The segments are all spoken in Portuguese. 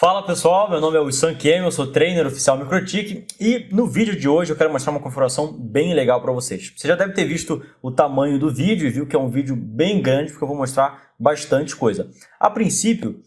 Fala pessoal, meu nome é Wissam Kiem, eu sou trainer oficial MikroTik e no vídeo de hoje eu quero mostrar uma configuração bem legal para vocês. Você já deve ter visto o tamanho do vídeo e viu que é um vídeo bem grande porque eu vou mostrar bastante coisa. A princípio,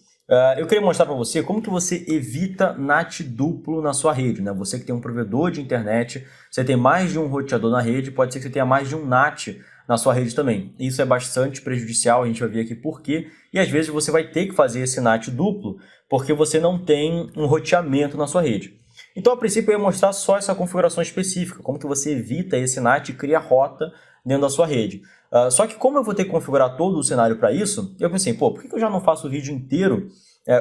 eu queria mostrar para você como que você evita NAT duplo na sua rede, né? Você que tem um provedor de internet, você tem mais de um roteador na rede, pode ser que você tenha mais de um NAT na sua rede também. Isso é bastante prejudicial, a gente vai ver aqui por quê. E às vezes você vai ter que fazer esse NAT duplo porque você não tem um roteamento na sua rede. Então, a princípio, eu ia mostrar só essa configuração específica, como que você evita esse NAT e cria rota dentro da sua rede. Só que como eu vou ter que configurar todo o cenário para isso, eu pensei, por que eu já não faço o vídeo inteiro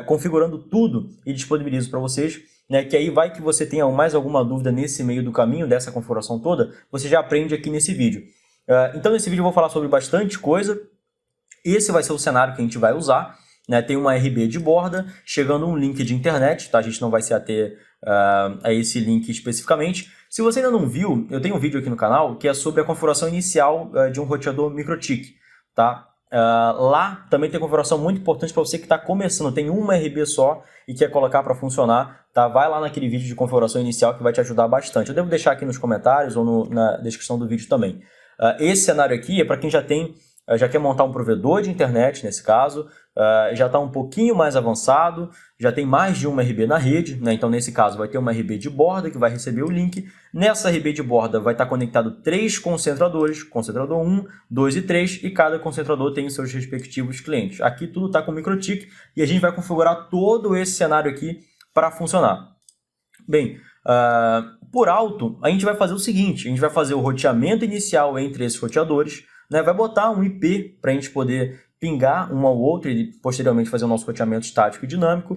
configurando tudo e disponibilizo para vocês, né, que aí vai que você tenha mais alguma dúvida nesse meio do caminho dessa configuração toda, você já aprende aqui nesse vídeo. Então, nesse vídeo eu vou falar sobre bastante coisa. Esse vai ser o cenário que a gente vai usar, né? Tem uma RB de borda, chegando um link de internet, tá? A gente não vai se ater a esse link especificamente. Se você ainda não viu, eu tenho um vídeo aqui no canal que é sobre a configuração inicial de um roteador MikroTik, tá? Lá também tem configuração muito importante para você que está começando, tem uma RB só e quer colocar para funcionar, tá? Vai lá naquele vídeo de configuração inicial que vai te ajudar bastante. Eu devo deixar aqui nos comentários ou na descrição do vídeo também. Esse cenário aqui é para quem já quer montar um provedor de internet, nesse caso, já está um pouquinho mais avançado, já tem mais de uma RB na rede, né? Então nesse caso vai ter uma RB de borda que vai receber o link. Nessa RB de borda vai estar conectado 3 concentradores, concentrador 1, 2 e 3, e cada concentrador tem os seus respectivos clientes. Aqui tudo está com MikroTik e a gente vai configurar todo esse cenário aqui para funcionar. Bem, por alto, a gente vai fazer o seguinte, a gente vai fazer o roteamento inicial entre esses roteadores, né? Vai botar um IP para a gente poder pingar um ao outro e posteriormente fazer o nosso roteamento estático e dinâmico.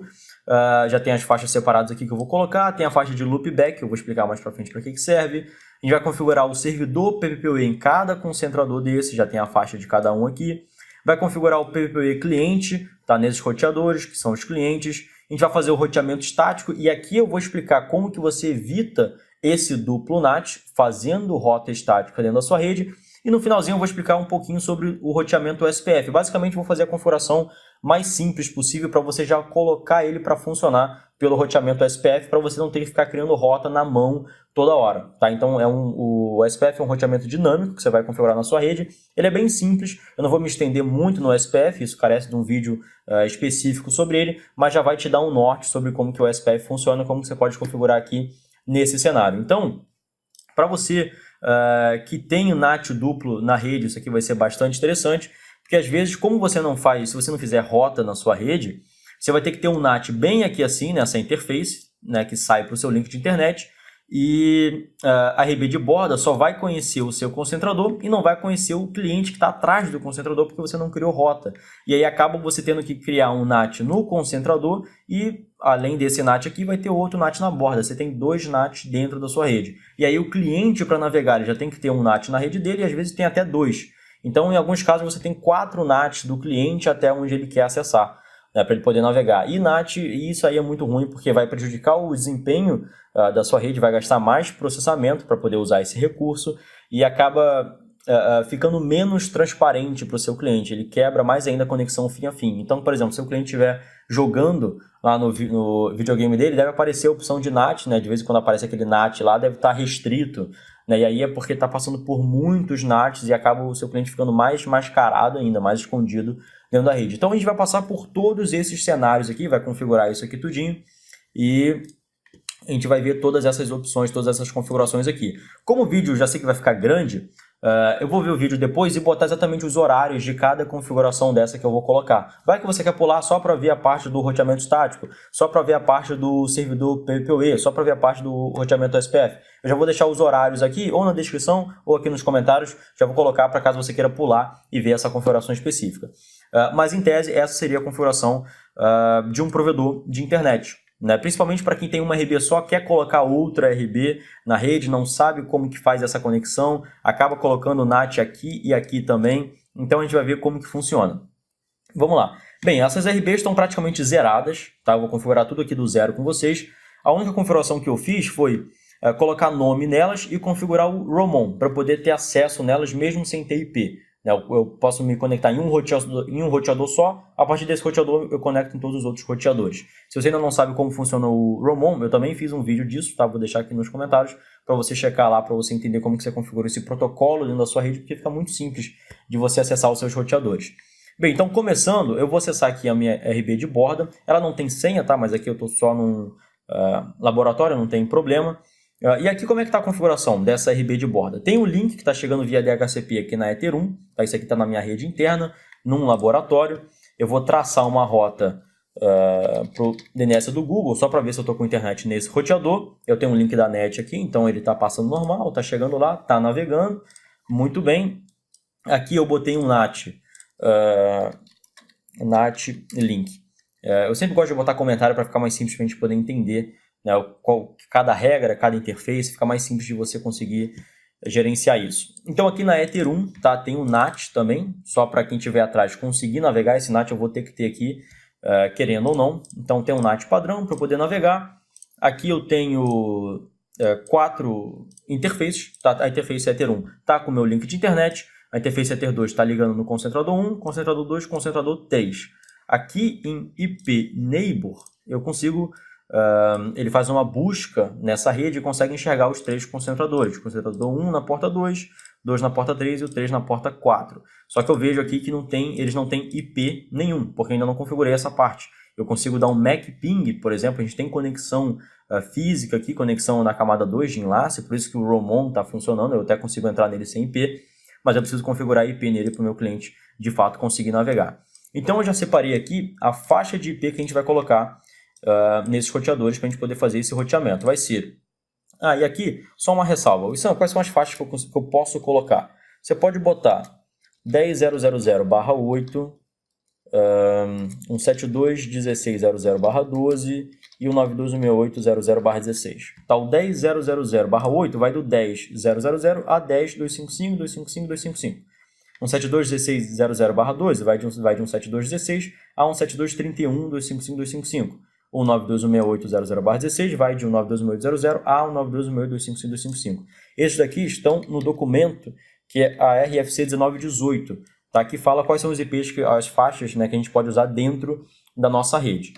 Já tem as faixas separadas aqui que eu vou colocar, tem a faixa de loopback, que eu vou explicar mais para frente para que serve. A gente vai configurar o servidor PVPoE em cada concentrador desse, já tem a faixa de cada um aqui. Vai configurar o PVPoE cliente, tá, nesses roteadores, que são os clientes. A gente vai fazer o roteamento estático e aqui eu vou explicar como que você evita esse duplo NAT fazendo rota estática dentro da sua rede. E no finalzinho eu vou explicar um pouquinho sobre o roteamento SPF. Basicamente vou fazer a configuração mais simples possível para você já colocar ele para funcionar pelo roteamento SPF, para você não ter que ficar criando rota na mão toda hora, tá? Então o SPF é um roteamento dinâmico que você vai configurar na sua rede. Ele é bem simples, eu não vou me estender muito no SPF, isso carece de um vídeo específico sobre ele, mas já vai te dar um norte sobre como que o SPF funciona, como que você pode configurar aqui nesse cenário. Então, para você que tem o NAT duplo na rede, isso aqui vai ser bastante interessante, porque às vezes, como você não faz, se você não fizer rota na sua rede, você vai ter que ter um NAT bem aqui assim, nessa interface, né, que sai para o seu link de internet, e a RB de borda só vai conhecer o seu concentrador e não vai conhecer o cliente que está atrás do concentrador porque você não criou rota. E aí acaba você tendo que criar um NAT no concentrador e além desse NAT aqui vai ter outro NAT na borda. Você tem 2 NATs dentro da sua rede. E aí o cliente para navegar ele já tem que ter um NAT na rede dele e às vezes tem até 2. Então em alguns casos você tem 4 NATs do cliente até onde ele quer acessar, né, para ele poder navegar. E NAT, isso aí é muito ruim porque vai prejudicar o desempenho da sua rede, vai gastar mais processamento para poder usar esse recurso e acaba ficando menos transparente para o seu cliente. Ele quebra mais ainda a conexão fim a fim. Então, por exemplo, se o cliente estiver jogando lá no videogame dele, deve aparecer a opção de NAT, né? De vez em quando aparece aquele NAT lá, deve estar restrito, né? E aí é porque está passando por muitos NATs e acaba o seu cliente ficando mais mascarado ainda, mais escondido dentro da rede. Então a gente vai passar por todos esses cenários aqui, vai configurar isso aqui tudinho e a gente vai ver todas essas opções, todas essas configurações aqui. Como o vídeo já sei que vai ficar grande, eu vou ver o vídeo depois e botar exatamente os horários de cada configuração dessa que eu vou colocar. Vai que você quer pular só para ver a parte do roteamento estático, só para ver a parte do servidor PVPoE, só para ver a parte do roteamento SPF. Eu já vou deixar os horários aqui, ou na descrição, ou aqui nos comentários, já vou colocar para caso você queira pular e ver essa configuração específica. Mas em tese, essa seria a configuração de um provedor de internet, né? Principalmente para quem tem uma RB só, quer colocar outra RB na rede, não sabe como que faz essa conexão, acaba colocando o NAT aqui e aqui também, então a gente vai ver como que funciona. Vamos lá. Bem, essas RBs estão praticamente zeradas, tá? Eu vou configurar tudo aqui do zero com vocês. A única configuração que eu fiz foi colocar nome nelas e configurar o ROMON, para poder ter acesso nelas mesmo sem ter IP. né? Eu posso me conectar em um roteador só, a partir desse roteador eu conecto em todos os outros roteadores. Se você ainda não sabe como funciona o Roamon, eu também fiz um vídeo disso, tá? Vou deixar aqui nos comentários para você checar lá, para você entender como que você configura esse protocolo dentro da sua rede, porque fica muito simples de você acessar os seus roteadores. Bem, então começando, eu vou acessar aqui a minha RB de borda. Ela não tem senha, tá? Mas aqui eu estou só num laboratório, não tem problema. E aqui como é que está a configuração dessa RB de borda? Tem um link que está chegando via DHCP aqui na Ether 1, tá? Isso aqui está na minha rede interna, num laboratório. Eu vou traçar uma rota para o DNS do Google, só para ver se eu estou com internet nesse roteador. Eu tenho um link da NET aqui, então ele está passando normal, está chegando lá, está navegando, muito bem. Aqui eu botei um NAT link. Eu sempre gosto de botar comentário para ficar mais simples para a gente poder entender, né, cada regra, cada interface, fica mais simples de você conseguir gerenciar isso. Então aqui na Ether 1, tá, tem o NAT também, só para quem estiver atrás conseguir navegar. Esse NAT eu vou ter que ter aqui, querendo ou não. Então tem um NAT padrão para poder navegar. Aqui eu tenho 4 interfaces, tá? A interface Ether 1 está com o meu link de internet, a interface Ether 2 está ligando no concentrador 1, concentrador 2, concentrador 3. Aqui em IP Neighbor eu consigo... ele faz uma busca nessa rede e consegue enxergar os 3 concentradores. Concentrador 1 na porta 2, 2 na porta 3 e o 3 na porta 4. Só que eu vejo aqui que eles não têm IP nenhum, porque ainda não configurei essa parte. Eu consigo dar um MAC ping, por exemplo, a gente tem conexão física aqui, conexão na camada 2 de enlace, por isso que o Roamon está funcionando, eu até consigo entrar nele sem IP, mas eu preciso configurar IP nele para o meu cliente, de fato, conseguir navegar. Então eu já separei aqui a faixa de IP que a gente vai colocar nesses roteadores para a gente poder fazer esse roteamento. Vai ser... e aqui, só uma ressalva. Quais são as faixas que eu posso colocar? Você pode botar 10.000/8, 172.16.00/12 e o 92.168.00/16. Tá, o 10.000/8 vai do 10.000 a 10.255.255.255. 172.16.00/12 vai de 172.16 a 172.31.255.255. O 92.168.00/16 vai de 192.168.00 a 192.168.255.255. Esses daqui estão no documento que é a RFC 1918, tá? Que fala quais são os IPs, as faixas, né, que a gente pode usar dentro da nossa rede.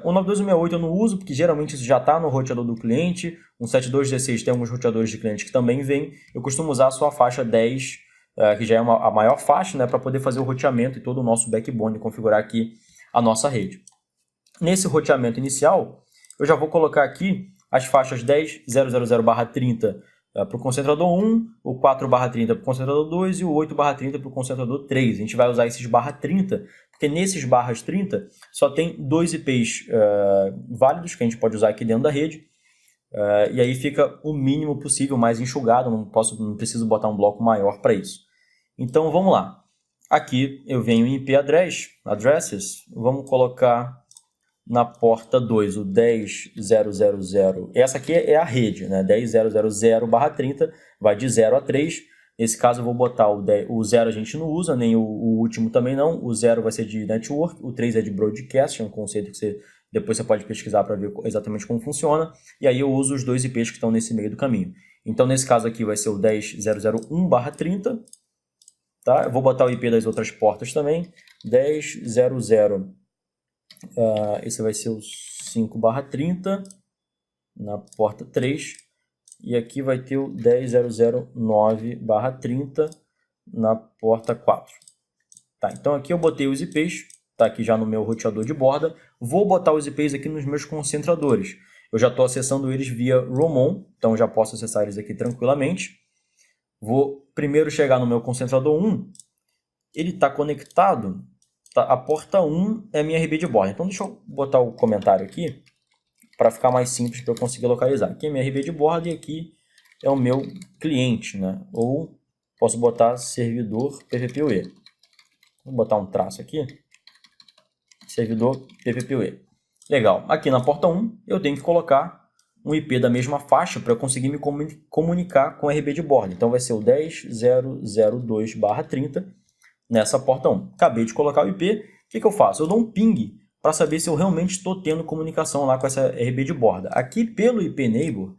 O 92.168 eu não uso, porque geralmente isso já está no roteador do cliente. 172.16 tem alguns roteadores de cliente que também vem. Eu costumo usar só a faixa 10, que já é a maior faixa, né, para poder fazer o roteamento e todo o nosso backbone, configurar aqui a nossa rede. Nesse roteamento inicial, eu já vou colocar aqui as faixas 10.000/30 para o concentrador 1, o 4/30 para o concentrador 2 e o 8/30 para o concentrador 3. A gente vai usar esses /30, porque nesses /30 só tem 2 IPs válidos que a gente pode usar aqui dentro da rede, e aí fica o mínimo possível, mais enxugado, não preciso botar um bloco maior para isso. Então vamos lá. Aqui eu venho em IP addresses, vamos colocar na porta 2 o 10.000, essa aqui é a rede, né? 10.000/30, vai de 0 a 3. Nesse caso eu vou botar o 0 a gente não usa, nem o último também não, o 0 vai ser de network, o 3 é de broadcast, é um conceito que depois você pode pesquisar para ver exatamente como funciona, e aí eu uso os 2 IPs que estão nesse meio do caminho. Então nesse caso aqui vai ser o 10.001/30, tá? Eu vou botar o IP das outras portas também, 10.000, esse vai ser o 5/30 na porta 3, e aqui vai ter o 10.009/30 na porta 4. Tá, então aqui eu botei os IPs, tá aqui já no meu roteador de borda, vou botar os IPs aqui nos meus concentradores. Eu já estou acessando eles via Roamon, então já posso acessar eles aqui tranquilamente. Vou primeiro chegar no meu concentrador 1, ele está conectado, tá, a porta 1 é a minha RB de borda. Então deixa eu botar o comentário aqui, para ficar mais simples para eu conseguir localizar. Aqui é a minha RB de borda e aqui é o meu cliente, né? Ou posso botar servidor PVPoE. Vou botar um traço aqui, servidor PVPoE. Legal, aqui na porta 1 eu tenho que colocar um IP da mesma faixa para eu conseguir me comunicar com a RB de borda. Então vai ser o 10.002/30 nessa porta 1. Acabei de colocar o IP, o que eu faço? Eu dou um ping para saber se eu realmente estou tendo comunicação lá com essa RB de borda. Aqui pelo IP Neighbor,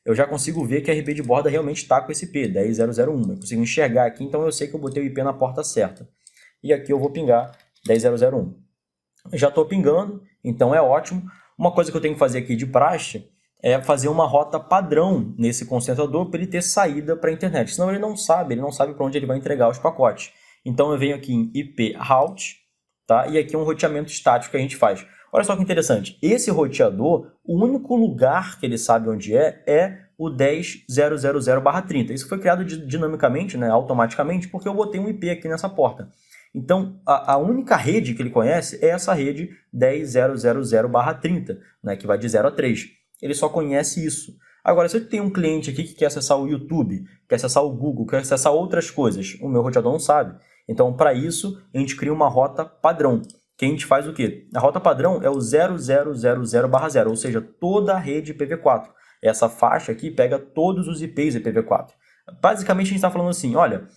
eu já consigo ver que a RB de borda realmente está com esse IP, 10.0.0.1. Eu consigo enxergar aqui, então eu sei que eu botei o IP na porta certa. E aqui eu vou pingar 10.0.0.1. Já estou pingando, então é ótimo. Uma coisa que eu tenho que fazer aqui de praxe é fazer uma rota padrão nesse concentrador para ele ter saída para a internet. Senão ele não sabe para onde ele vai entregar os pacotes. Então eu venho aqui em IP route, tá? E aqui é um roteamento estático que a gente faz. Olha só que interessante, esse roteador, o único lugar que ele sabe onde é o 10.0.0.0/30. Isso foi criado dinamicamente, né, automaticamente, porque eu botei um IP aqui nessa porta. Então, a única rede que ele conhece é essa rede 10.0.0.0/30, né, que vai de 0 a 3. Ele só conhece isso. Agora, se eu tenho um cliente aqui que quer acessar o YouTube, quer acessar o Google, quer acessar outras coisas, o meu roteador não sabe. Então, para isso, a gente cria uma rota padrão. Que a gente faz o quê? A rota padrão é o 0000/0, ou seja, toda a rede IPv4. Essa faixa aqui pega todos os IPs IPv4. Basicamente, a gente está falando assim, olha,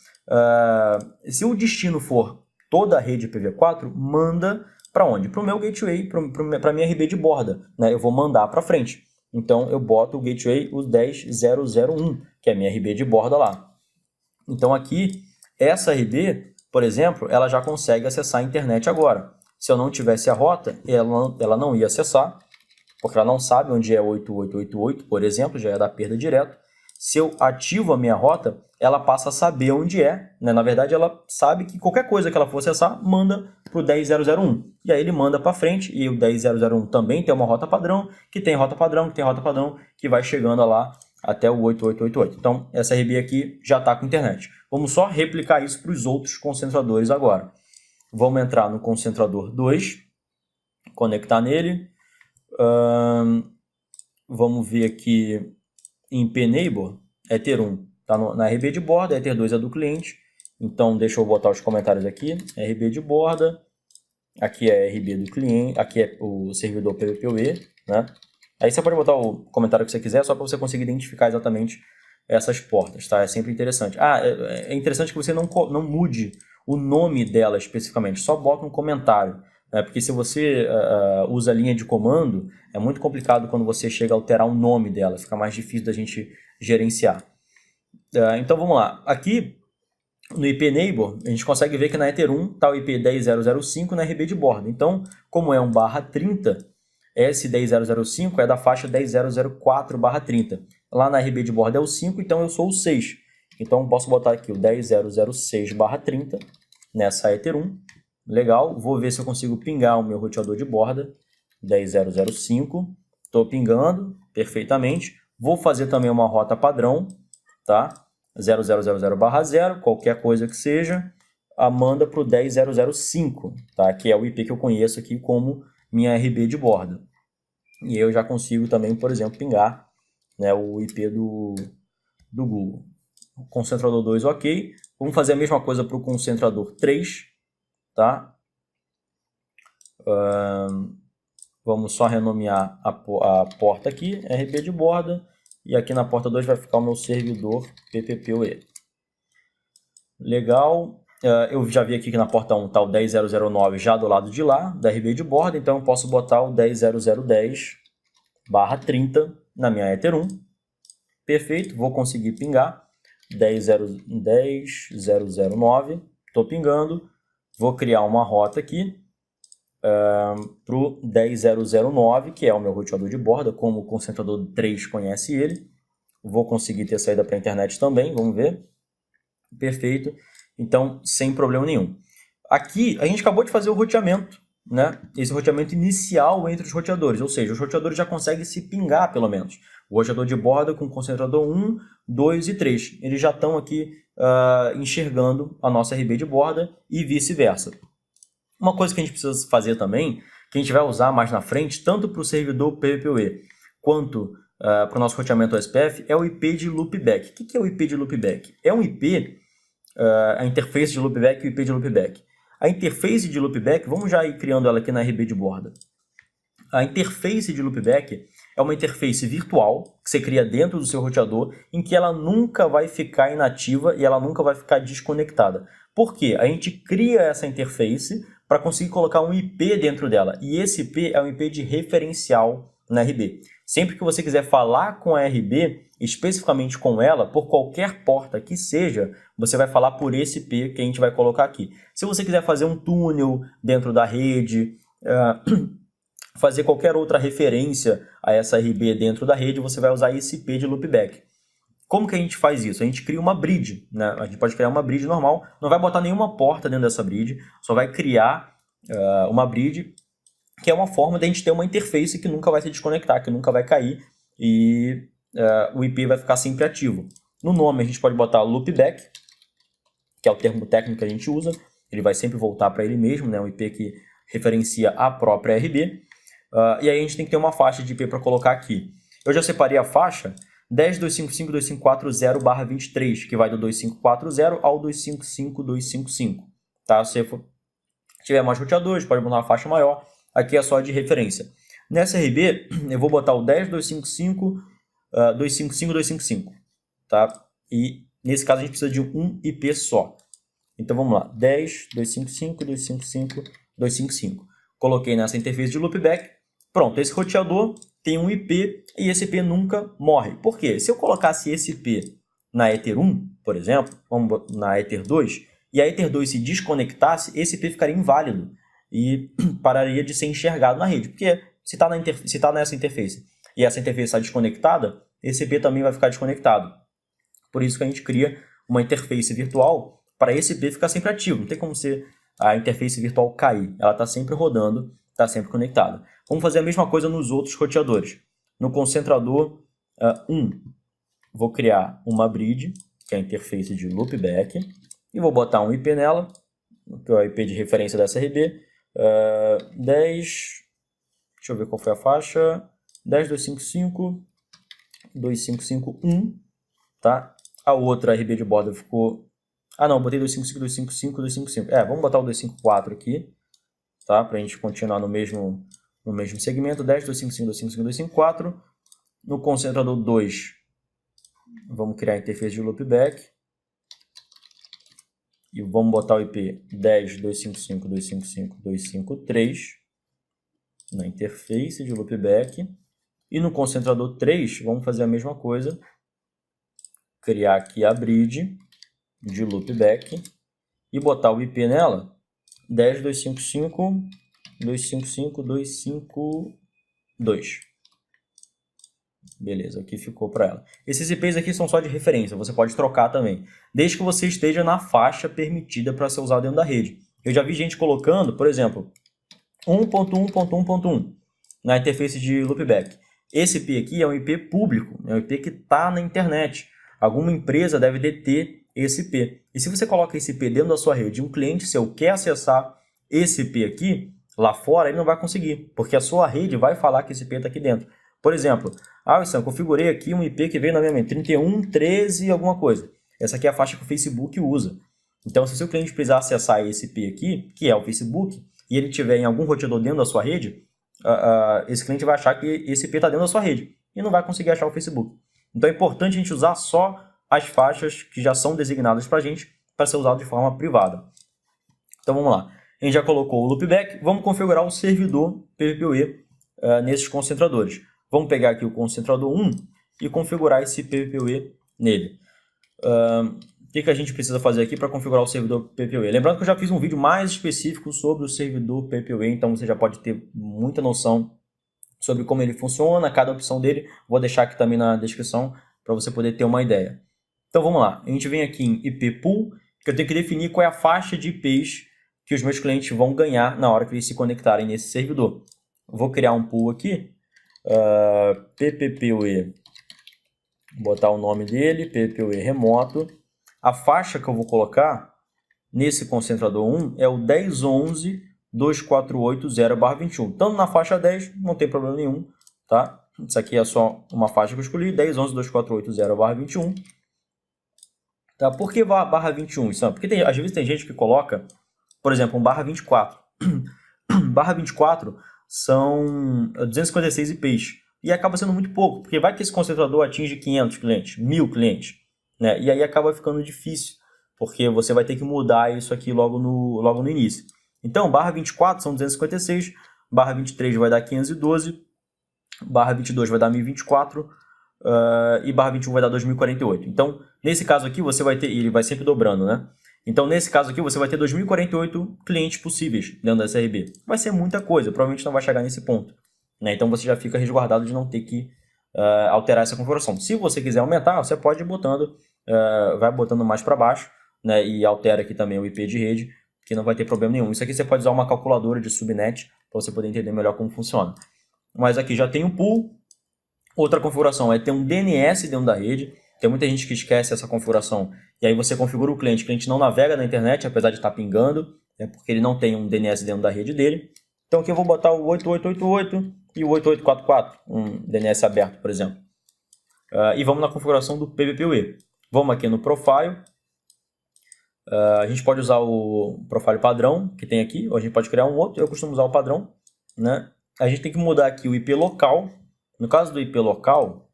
se o destino for toda a rede IPv4, manda para onde? Para o meu gateway, para a minha RB de borda. Né? Eu vou mandar para frente. Então, eu boto o gateway, o 10.0.0.1, que é a minha RB de borda lá. Então, aqui, essa RB, por exemplo, ela já consegue acessar a internet agora. Se eu não tivesse a rota, ela não ia acessar, porque ela não sabe onde é 8888, por exemplo, já ia dar perda direto. Se eu ativo a minha rota, ela passa a saber onde é, né? Na verdade, ela sabe que qualquer coisa que ela for acessar, manda para o 10.0.0.1. E aí ele manda para frente, e o 10.0.0.1 também tem uma rota padrão, que tem rota padrão, que tem rota padrão, que vai chegando lá até o 8888. Então, essa RB aqui já está com internet. Vamos só replicar isso para os outros concentradores agora. Vamos entrar no concentrador 2, conectar nele. Vamos ver aqui em pneighbor, Ether 1 está na RB de borda, Ether 2 é do cliente. Então, deixa eu botar os comentários aqui. RB de borda, aqui é a RB do cliente, aqui é o servidor PVPoE, né? Aí você pode botar o comentário que você quiser, só para você conseguir identificar exatamente essas portas, tá? É sempre interessante. É interessante que você não mude o nome dela especificamente, só bota um comentário. Né? Porque se você usa a linha de comando, é muito complicado quando você chega a alterar o nome dela, fica mais difícil da gente gerenciar. Então vamos lá. Aqui no IP Neighbor, a gente consegue ver que na Ether 1 está o IP 10.0.0.5 na RB de borda. Então, como é um /30, esse 10.0.0.5 é da faixa 10.0.0.4/30. Lá na RB de borda é o 5, então eu sou o 6. Então, posso botar aqui o 10.0.0.6/30 nessa Ether 1. Legal, vou ver se eu consigo pingar o meu roteador de borda. 10.0.0.5. Estou pingando perfeitamente. Vou fazer também uma rota padrão, tá? 0000/0, qualquer coisa que seja, manda para o 10.0.0.5, tá? Que é o IP que eu conheço aqui como minha RB de borda. E eu já consigo também, por exemplo, pingar, né, o IP do Google. Concentrador 2, ok. Vamos fazer a mesma coisa para o concentrador 3, tá? Vamos só renomear a porta aqui, RB de borda, e aqui na porta 2 vai ficar o meu servidor PPPoE. Legal. Eu já vi aqui que na porta 1 está o 10.0.0.9 já do lado de lá, da RB de borda, então eu posso botar o 10.0.0.10/30 na minha Ether 1. Perfeito, vou conseguir pingar 10.0.0.9, estou pingando, vou criar uma rota aqui para o 10.0.0.9, que é o meu roteador de borda, como o concentrador 3 conhece ele. Vou conseguir ter saída para a internet também, vamos ver. Perfeito, então sem problema nenhum. Aqui a gente acabou de fazer o roteamento, né? Esse roteamento inicial entre os roteadores, ou seja, os roteadores já conseguem se pingar pelo menos. O roteador de borda com o concentrador 1, 2 e 3. Eles já estão aqui enxergando a nossa RB de borda e vice-versa. Uma coisa que a gente precisa fazer também, que a gente vai usar mais na frente, tanto para o servidor PVPoE quanto para o nosso roteamento OSPF, é o IP de loopback. O que é o IP de loopback? É um IP, a interface de loopback e o IP de loopback. A interface de loopback, vamos já ir criando ela aqui na RB de borda. A interface de loopback é uma interface virtual que você cria dentro do seu roteador, em que ela nunca vai ficar inativa e ela nunca vai ficar desconectada. Por quê? A gente cria essa interface para conseguir colocar um IP dentro dela. E esse IP é um IP de referencial na RB. Sempre que você quiser falar com a RB, especificamente com ela, por qualquer porta que seja, você vai falar por esse IP que a gente vai colocar aqui. Se você quiser fazer um túnel dentro da rede, fazer qualquer outra referência a essa RB dentro da rede, você vai usar esse IP de loopback. Como que a gente faz isso? A gente cria uma bridge, né? A gente pode criar uma bridge normal, não vai botar nenhuma porta dentro dessa bridge, só vai criar uma bridge, que é uma forma de a gente ter uma interface que nunca vai se desconectar, que nunca vai cair, e o IP vai ficar sempre ativo. No nome a gente pode botar loopback, que é o termo técnico que a gente usa, ele vai sempre voltar para ele mesmo, né? Um IP que referencia a própria RB. E aí a gente tem que ter uma faixa de IP para colocar aqui. Eu já separei a faixa 10.255.250/23, que vai do 2540 ao 255.255. Tá? Se tiver mais roteadores, pode botar uma faixa maior. Aqui é só de referência. Nessa RB, eu vou botar o 10.255.255.255. Tá? E nesse caso a gente precisa de um IP só. Então vamos lá, 10.255.255.255. Coloquei nessa interface de loopback. Pronto, esse roteador tem um IP e esse IP nunca morre. Por quê? Se eu colocasse esse IP na Ether 1, por exemplo, na Ether 2, e a Ether 2 se desconectasse, esse IP ficaria inválido e pararia de ser enxergado na rede. Porque se está nessa interface e essa interface está desconectada, esse IP também vai ficar desconectado. Por isso que a gente cria uma interface virtual para esse IP ficar sempre ativo. Não tem como a interface virtual cair. Ela está sempre rodando, está sempre conectada. Vamos fazer a mesma coisa nos outros roteadores. No concentrador 1, vou criar uma bridge, que é a interface de loopback, e vou botar um IP nela, que é o IP de referência dessa RB, 10, deixa eu ver qual foi a faixa, 10.255.255.1, tá? A outra RB de borda ficou... não, botei 255.255.255. Vamos botar o 254 aqui, tá? Para a gente continuar no mesmo segmento. 10.255.255.254. No concentrador 2, vamos criar a interface de loopback. E vamos botar o IP 10.255.255.253 na interface de loopback. E no concentrador 3, vamos fazer a mesma coisa. Criar aqui a bridge de loopback e botar o IP nela, 10.255.255.252. Beleza, aqui ficou para ela. Esses IPs aqui são só de referência, você pode trocar também, desde que você esteja na faixa permitida para ser usado dentro da rede. Eu já vi gente colocando, por exemplo, 1.1.1.1 na interface de loopback. Esse IP aqui é um IP público, é um IP que está na internet. Alguma empresa deve deter esse IP. E se você coloca esse IP dentro da sua rede e um cliente seu quer acessar esse IP aqui, lá fora, ele não vai conseguir, porque a sua rede vai falar que esse IP está aqui dentro. Por exemplo, Wilson, configurei aqui um IP que veio na minha mente, 31.13 alguma coisa. Essa aqui é a faixa que o Facebook usa. Então, se o seu cliente precisar acessar esse IP aqui, que é o Facebook, e ele tiver em algum roteador dentro da sua rede, esse cliente vai achar que esse IP está dentro da sua rede e não vai conseguir achar o Facebook. Então é importante a gente usar só as faixas que já são designadas para a gente para ser usado de forma privada. Então vamos lá. A gente já colocou o loopback, vamos configurar o servidor PVPoE nesses concentradores. Vamos pegar aqui o concentrador 1 e configurar esse PVPoE nele. O que a gente precisa fazer aqui para configurar o servidor PVPoE? Lembrando que eu já fiz um vídeo mais específico sobre o servidor PVPoE, então você já pode ter muita noção sobre como ele funciona, cada opção dele. Vou deixar aqui também na descrição para você poder ter uma ideia. Então vamos lá, a gente vem aqui em IP Pool, que eu tenho que definir qual é a faixa de IPs que os meus clientes vão ganhar na hora que eles se conectarem nesse servidor. Vou criar um pool aqui, PVPoE, botar o nome dele, PVPoE remoto. A faixa que eu vou colocar nesse concentrador 1 é o 10.11.248.0/21. Tanto na faixa 10, não tem problema nenhum, tá? Isso aqui é só uma faixa que eu escolhi, 10.11.248.0/21. Tá? Por que barra 21? Porque às vezes tem gente que coloca, por exemplo, um barra 24. Barra 24 são 256 IPs. E acaba sendo muito pouco, porque vai que esse concentrador atinge 500 clientes, 1000 clientes. Né? E aí acaba ficando difícil, porque você vai ter que mudar isso aqui logo no início. Então, barra 24 são 256, barra 23 vai dar 512, barra 22 vai dar 1024 e barra 21 vai dar 2048. Então, nesse caso aqui, você vai ter, ele vai sempre dobrando, né? Então, nesse caso aqui, você vai ter 2048 clientes possíveis dentro da SRB. Vai ser muita coisa, provavelmente não vai chegar nesse ponto, né? Então, você já fica resguardado de não ter que alterar essa configuração. Se você quiser aumentar, você pode ir botando, vai botando mais para baixo, né? E altera aqui também o IP de rede, que não vai ter problema nenhum. Isso aqui você pode usar uma calculadora de subnet para você poder entender melhor como funciona. Mas aqui já tem o pool. Outra configuração é ter um DNS dentro da rede. Tem muita gente que esquece essa configuração. E aí você configura o cliente não navega na internet, apesar de estar pingando, porque ele não tem um DNS dentro da rede dele. Então aqui eu vou botar o 8888 e o 8844, um DNS aberto, por exemplo. E vamos na configuração do PVPoE. Vamos aqui no Profile. A gente pode usar o Profile padrão que tem aqui, ou a gente pode criar um outro. Eu costumo usar o padrão, né? A gente tem que mudar aqui o IP local. No caso do IP local,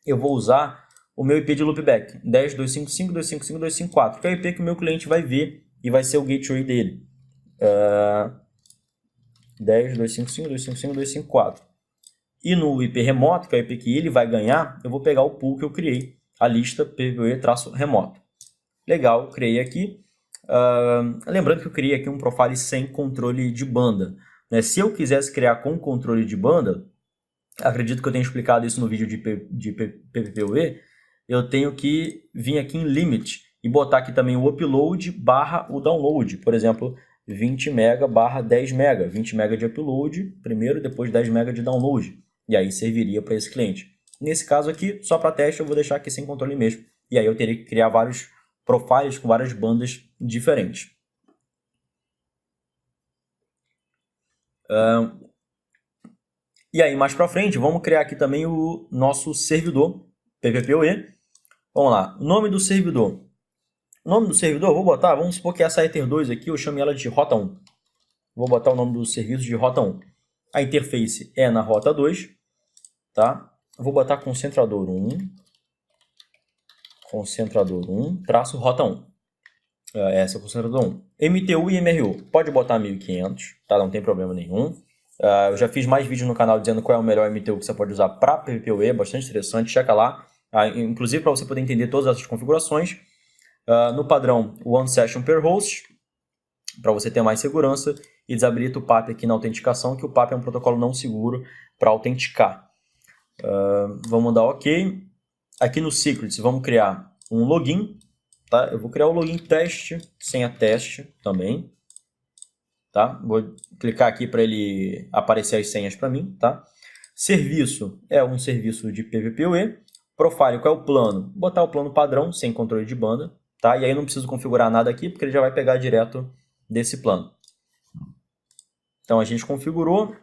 eu vou usar o meu IP de loopback, 10.255.255.254, que é o IP que o meu cliente vai ver e vai ser o gateway dele. 10.255.255.254. E no IP remoto, que é o IP que ele vai ganhar, eu vou pegar o pool que eu criei, a lista PVPoE-remoto. Legal, criei aqui. Lembrando que eu criei aqui um profile sem controle de banda. Né? Se eu quisesse criar com controle de banda, acredito que eu tenha explicado isso no vídeo de PVPoE, eu tenho que vir aqui em Limit e botar aqui também o upload barra o download. Por exemplo, 20 MB barra 10 MB. 20 MB de upload primeiro, depois 10 MB de download. E aí serviria para esse cliente. Nesse caso aqui, só para teste, eu vou deixar aqui sem controle mesmo. E aí eu teria que criar vários profiles com várias bandas diferentes. E aí, mais para frente, vamos criar aqui também o nosso servidor PVPoE. Vamos lá, o nome do servidor. O nome do servidor, eu vou botar, vamos supor que essa Ether 2 aqui, eu chamo ela de Rota 1. Vou botar o nome do serviço de Rota 1. A interface é na Rota 2, tá? Eu vou botar concentrador 1, traço Rota 1. Essa é o concentrador 1. MTU e MRU, pode botar 1500, tá? Não tem problema nenhum. Eu já fiz mais vídeos no canal dizendo qual é o melhor MTU que você pode usar para PVPoE, bastante interessante, checa lá. Inclusive para você poder entender todas essas configurações. No padrão, One Session per Host, para você ter mais segurança, e desabilita o PAP aqui na autenticação, que o PAP é um protocolo não seguro para autenticar. Vamos dar OK. Aqui no Secrets, vamos criar um login. Tá? Eu vou criar o login teste, senha teste também. Tá? Vou clicar aqui para ele aparecer as senhas para mim. Tá? Serviço é um serviço de PVPoE. Profile, qual é o plano? Vou botar o plano padrão, sem controle de banda. Tá? E aí eu não preciso configurar nada aqui, porque ele já vai pegar direto desse plano. Então a gente configurou.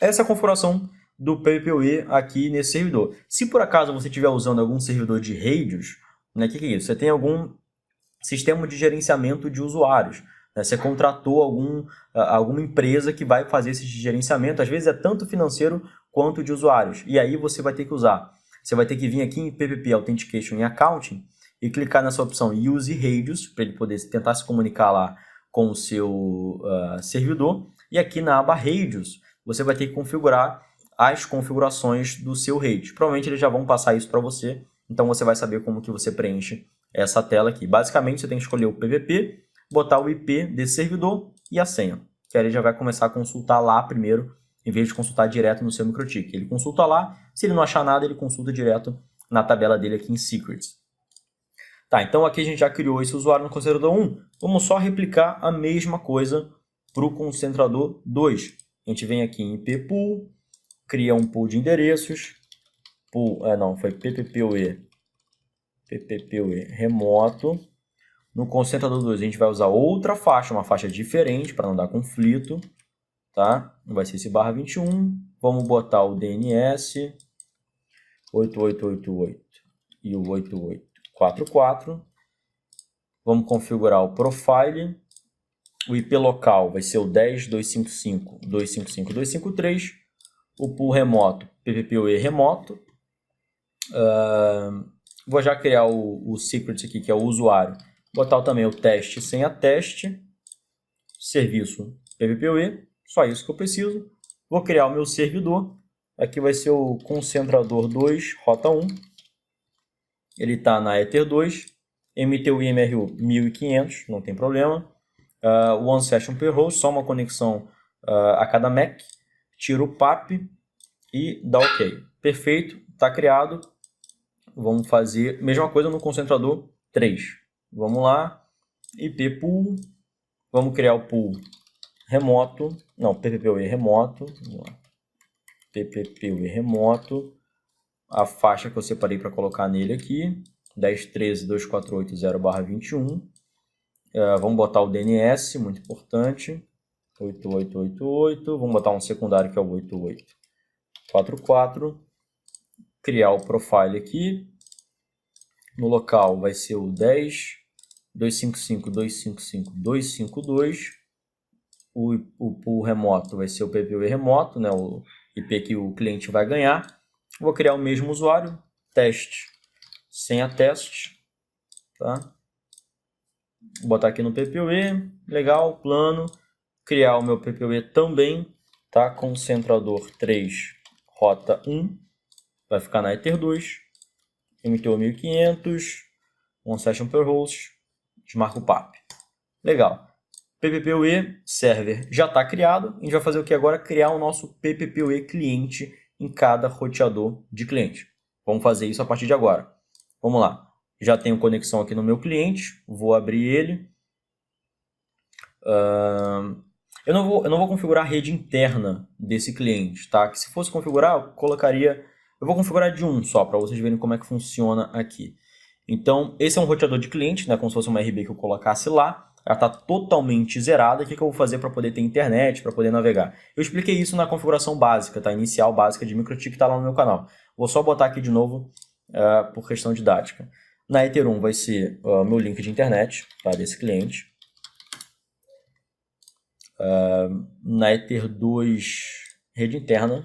Essa é a configuração do PVPoE aqui nesse servidor. Se por acaso você estiver usando algum servidor de radios, né, o que é isso? Você tem algum sistema de gerenciamento de usuários. Né? Você contratou alguma empresa que vai fazer esse gerenciamento. Às vezes é tanto financeiro quanto de usuários. E aí você vai ter que usar. Você vai ter que vir aqui em PVP Authentication e Accounting e clicar nessa opção Use Radios, para ele poder tentar se comunicar lá com o seu servidor. E aqui na aba Radios, você vai ter que configurar as configurações do seu RAID. Provavelmente eles já vão passar isso para você, então você vai saber como que você preenche essa tela aqui. Basicamente, você tem que escolher o PVP, botar o IP desse servidor e a senha, que aí ele já vai começar a consultar lá primeiro, em vez de consultar direto no seu MikroTik. Ele consulta lá, se ele não achar nada, ele consulta direto na tabela dele aqui em Secrets. Tá, então aqui a gente já criou esse usuário no concentrador 1. Vamos só replicar a mesma coisa para o concentrador 2. A gente vem aqui em IP Pool, cria um pool de endereços. Foi PVPoE remoto. No concentrador 2 a gente vai usar outra faixa, uma faixa diferente para não dar conflito. Tá? Vai ser esse barra 21. Vamos botar o DNS 8888 e o 8844. Vamos configurar o profile. O IP local vai ser o 10.255.255.253. O pool remoto, PVPoE remoto. Vou já criar o secret aqui, que é o usuário. Botar também o teste senha teste. Serviço PVPoE. Só isso que eu preciso. Vou criar o meu servidor. Aqui vai ser o concentrador 2, rota 1. Ele está na Ether 2. MTU e MRU 1500, não tem problema. One session per host, só uma conexão a cada MAC. Tira o PAP e dá OK. Perfeito, está criado. Vamos fazer a mesma coisa no concentrador 3. Vamos lá, IP pool. Vamos criar o pool remoto. Não, PPPoE remoto. Vamos lá. PPPoE remoto. A faixa que eu separei para colocar nele aqui. 10.13.248.0/21. Vamos botar o DNS, muito importante. 8888. Vamos botar um secundário que é o 8844. Criar o profile aqui. No local vai ser o 10.255.255.252. O pool remoto vai ser o PPoE remoto, né? O IP que o cliente vai ganhar. Vou criar o mesmo usuário, teste sem a teste, tá? Vou botar aqui no PPoE, legal, plano. Criar o meu PPoE também, tá? Concentrador 3, rota 1, vai ficar na Ether 2. MTU 1500, One Session per Host, desmarca o PAP. Legal. PPPoE server já está criado. A gente vai fazer o que agora? Criar o nosso PPPoE cliente em cada roteador de cliente. Vamos fazer isso a partir de agora. Vamos lá. Já tenho conexão aqui no meu cliente. Vou abrir ele. Eu não vou configurar a rede interna desse cliente, tá? Que se fosse configurar, eu colocaria... Eu vou configurar de um só, para vocês verem como é que funciona aqui. Então, esse é um roteador de cliente, né? Como se fosse uma RB que eu colocasse lá. Ela está totalmente zerada. O que eu vou fazer para poder ter internet, para poder navegar? Eu expliquei isso na configuração básica, tá? Inicial básica de MikroTik, que está lá no meu canal. Vou só botar aqui de novo por questão didática. Na Ether 1 vai ser meu link de internet, tá? Desse cliente. Na Ether 2, rede interna.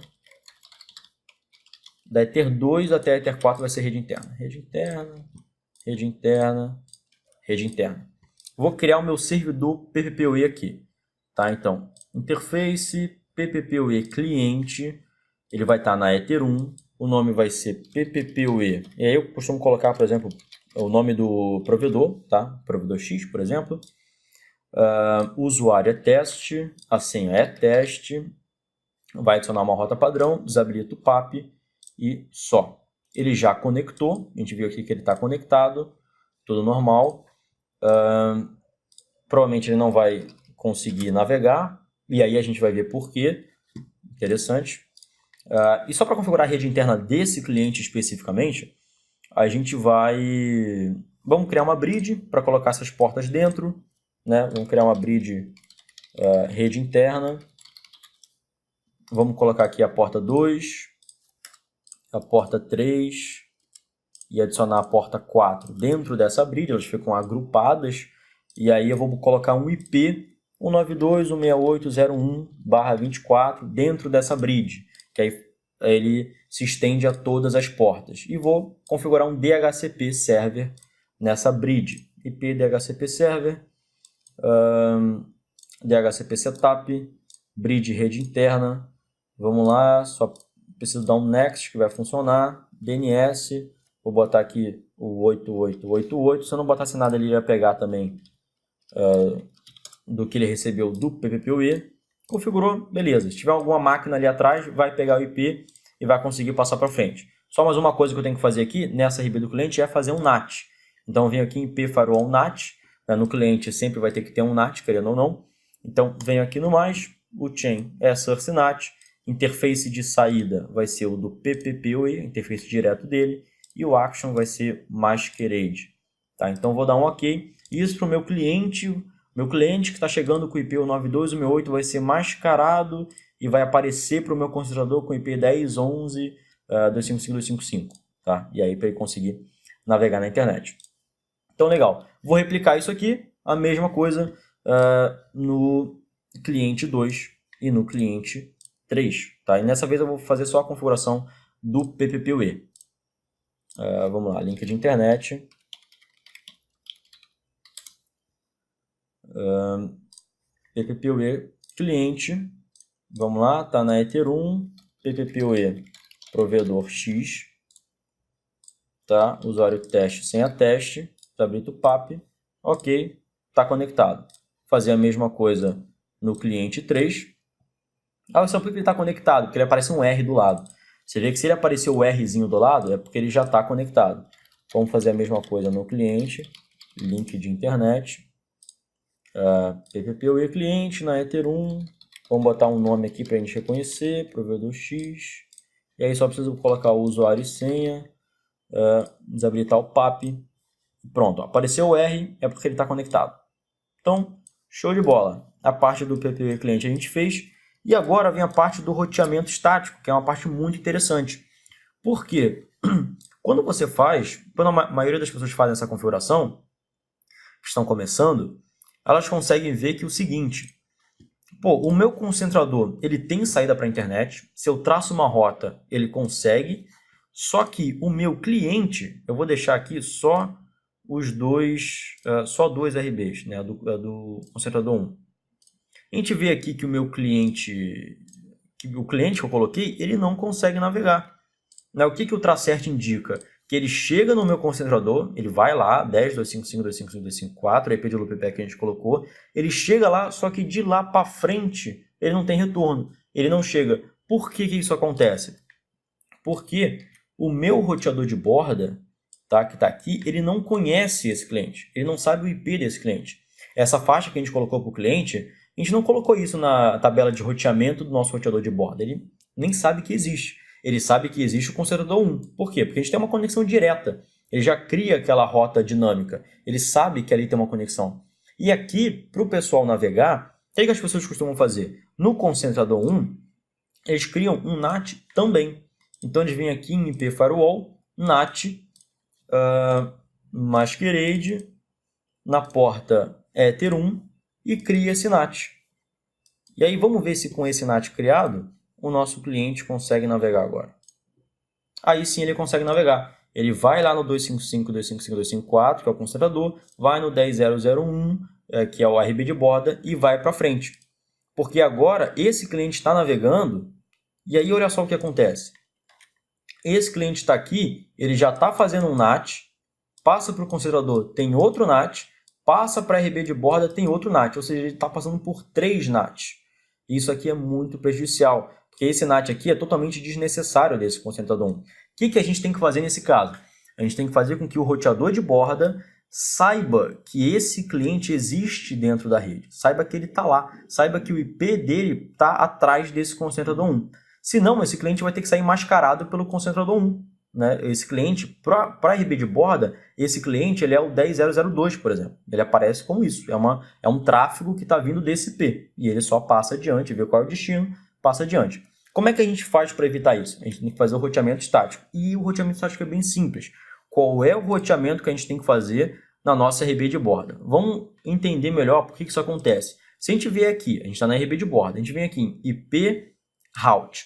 Da Ether 2 até a Ether 4 vai ser rede interna. Rede interna, rede interna, rede interna. Vou criar o meu servidor PPPoE aqui, tá? Então, interface PPPoE cliente, ele vai estar na Ether 1, o nome vai ser PPPoE. E aí eu costumo colocar, por exemplo, o nome do provedor, tá? Provedor X, por exemplo. O usuário é teste, a senha é teste. Vai adicionar uma rota padrão, desabilita o PAP e só. Ele já conectou, a gente viu aqui que ele está conectado, tudo normal. Provavelmente ele não vai conseguir navegar, e aí a gente vai ver por quê. Interessante. E só para configurar a rede interna desse cliente especificamente, a gente vai... Vamos criar uma bridge para colocar essas portas dentro, né? Vamos criar uma bridge rede interna. Vamos colocar aqui a porta 2, a porta 3 e adicionar a porta 4 dentro dessa bridge. Elas ficam agrupadas. E aí eu vou colocar um IP 192.168.0.1/24 dentro dessa bridge, que aí ele se estende a todas as portas. E vou configurar um DHCP server nessa bridge. IP DHCP server, DHCP setup, bridge rede interna. Vamos lá, só preciso dar um next que vai funcionar. DNS, vou botar aqui o 8888. Se eu não botasse nada, ele ia pegar também do que ele recebeu do PPPoE. Configurou, beleza. Se tiver alguma máquina ali atrás, vai pegar o IP e vai conseguir passar para frente. Só mais uma coisa que eu tenho que fazer aqui nessa RB do cliente é fazer um NAT. Então, eu venho aqui em IP firewall NAT. No cliente sempre vai ter que ter um NAT, querendo ou não. Então, venho aqui no mais. O chain é source NAT. Interface de saída vai ser o do PPPoE, interface direto dele. E o action vai ser masquerade. Tá? Então, vou dar um OK. Isso para o meu cliente. Meu cliente que está chegando com o IP 92.168 vai ser mascarado e vai aparecer para o meu concentrador com IP 10.11.255.255, tá? E aí para ele conseguir navegar na internet. Então, legal. Vou replicar isso aqui, a mesma coisa no cliente 2 e no cliente 3, tá? E nessa vez eu vou fazer só a configuração do PPPoE. Vamos lá, link de internet. PPPoE cliente, vamos lá, está na Ether 1, PPPoE provedor X, tá? Usuário teste, senha teste, habilita o PAP, ok, está conectado. Fazer a mesma coisa no cliente 3. Só porque ele está conectado, porque ele aparece um R do lado. Você vê que se ele aparecer o Rzinho do lado, é porque ele já está conectado. Vamos fazer a mesma coisa no cliente, link de internet, PPPoE cliente, na Ether1, vamos botar um nome aqui para a gente reconhecer, provedor X, e aí só preciso colocar o usuário e senha, desabilitar o PAP, pronto, apareceu o R, é porque ele está conectado. Então, show de bola. A parte do PPPoE cliente a gente fez, e agora vem a parte do roteamento estático, que é uma parte muito interessante. Por quê? Quando você faz, quando a maioria das pessoas fazem essa configuração, que estão começando, elas conseguem ver que o seguinte, o meu concentrador, ele tem saída para a internet, se eu traço uma rota, ele consegue, só que o meu cliente, eu vou deixar aqui só dois RBs, né, do concentrador 1. A gente vê aqui que o cliente que eu coloquei, ele não consegue navegar. O que o Tracert indica? Que ele chega no meu concentrador, ele vai lá, 10.255.255.254, a IP de loopback que a gente colocou, ele chega lá, só que de lá para frente, ele não tem retorno, ele não chega. Por que isso acontece? Porque o meu roteador de borda, tá, que está aqui, ele não conhece esse cliente, ele não sabe o IP desse cliente. Essa faixa que a gente colocou para o cliente, a gente não colocou isso na tabela de roteamento do nosso roteador de borda, ele nem sabe que existe. Ele sabe que existe o concentrador 1. Por quê? Porque a gente tem uma conexão direta. Ele já cria aquela rota dinâmica. Ele sabe que ali tem uma conexão. E aqui, para o pessoal navegar, o que as pessoas costumam fazer? No concentrador 1, eles criam um NAT também. Então, eles vêm aqui em IP Firewall, NAT, Masquerade, na porta Ether1 e cria esse NAT. E aí, vamos ver se com esse NAT criado, o nosso cliente consegue navegar agora. Aí sim ele consegue navegar. Ele vai lá no 255.255.254, que é o concentrador, vai no 10.0.0.1, que é o RB de borda, e vai para frente. Porque agora esse cliente está navegando, e aí olha só o que acontece. Esse cliente está aqui, ele já está fazendo um NAT, passa para o concentrador, tem outro NAT, passa para RB de borda, tem outro NAT, ou seja, ele está passando por 3 NATs. Isso aqui é muito prejudicial, porque esse NAT aqui é totalmente desnecessário desse concentrador 1. O que a gente tem que fazer nesse caso? A gente tem que fazer com que o roteador de borda saiba que esse cliente existe dentro da rede, saiba que ele está lá, saiba que o IP dele está atrás desse concentrador 1. Senão, esse cliente vai ter que sair mascarado pelo concentrador 1. Né? Esse cliente, para RB de borda, esse cliente ele é o 10.0.0.2, por exemplo. Ele aparece como isso, é um tráfego que está vindo desse IP, e ele só passa adiante, vê qual é o destino, passa adiante. Como é que a gente faz para evitar isso? A gente tem que fazer o roteamento estático. E o roteamento estático é bem simples. Qual é o roteamento que a gente tem que fazer na nossa RB de borda? Vamos entender melhor por que isso acontece. Se a gente vier aqui, a gente está na RB de borda, a gente vem aqui em IP Route.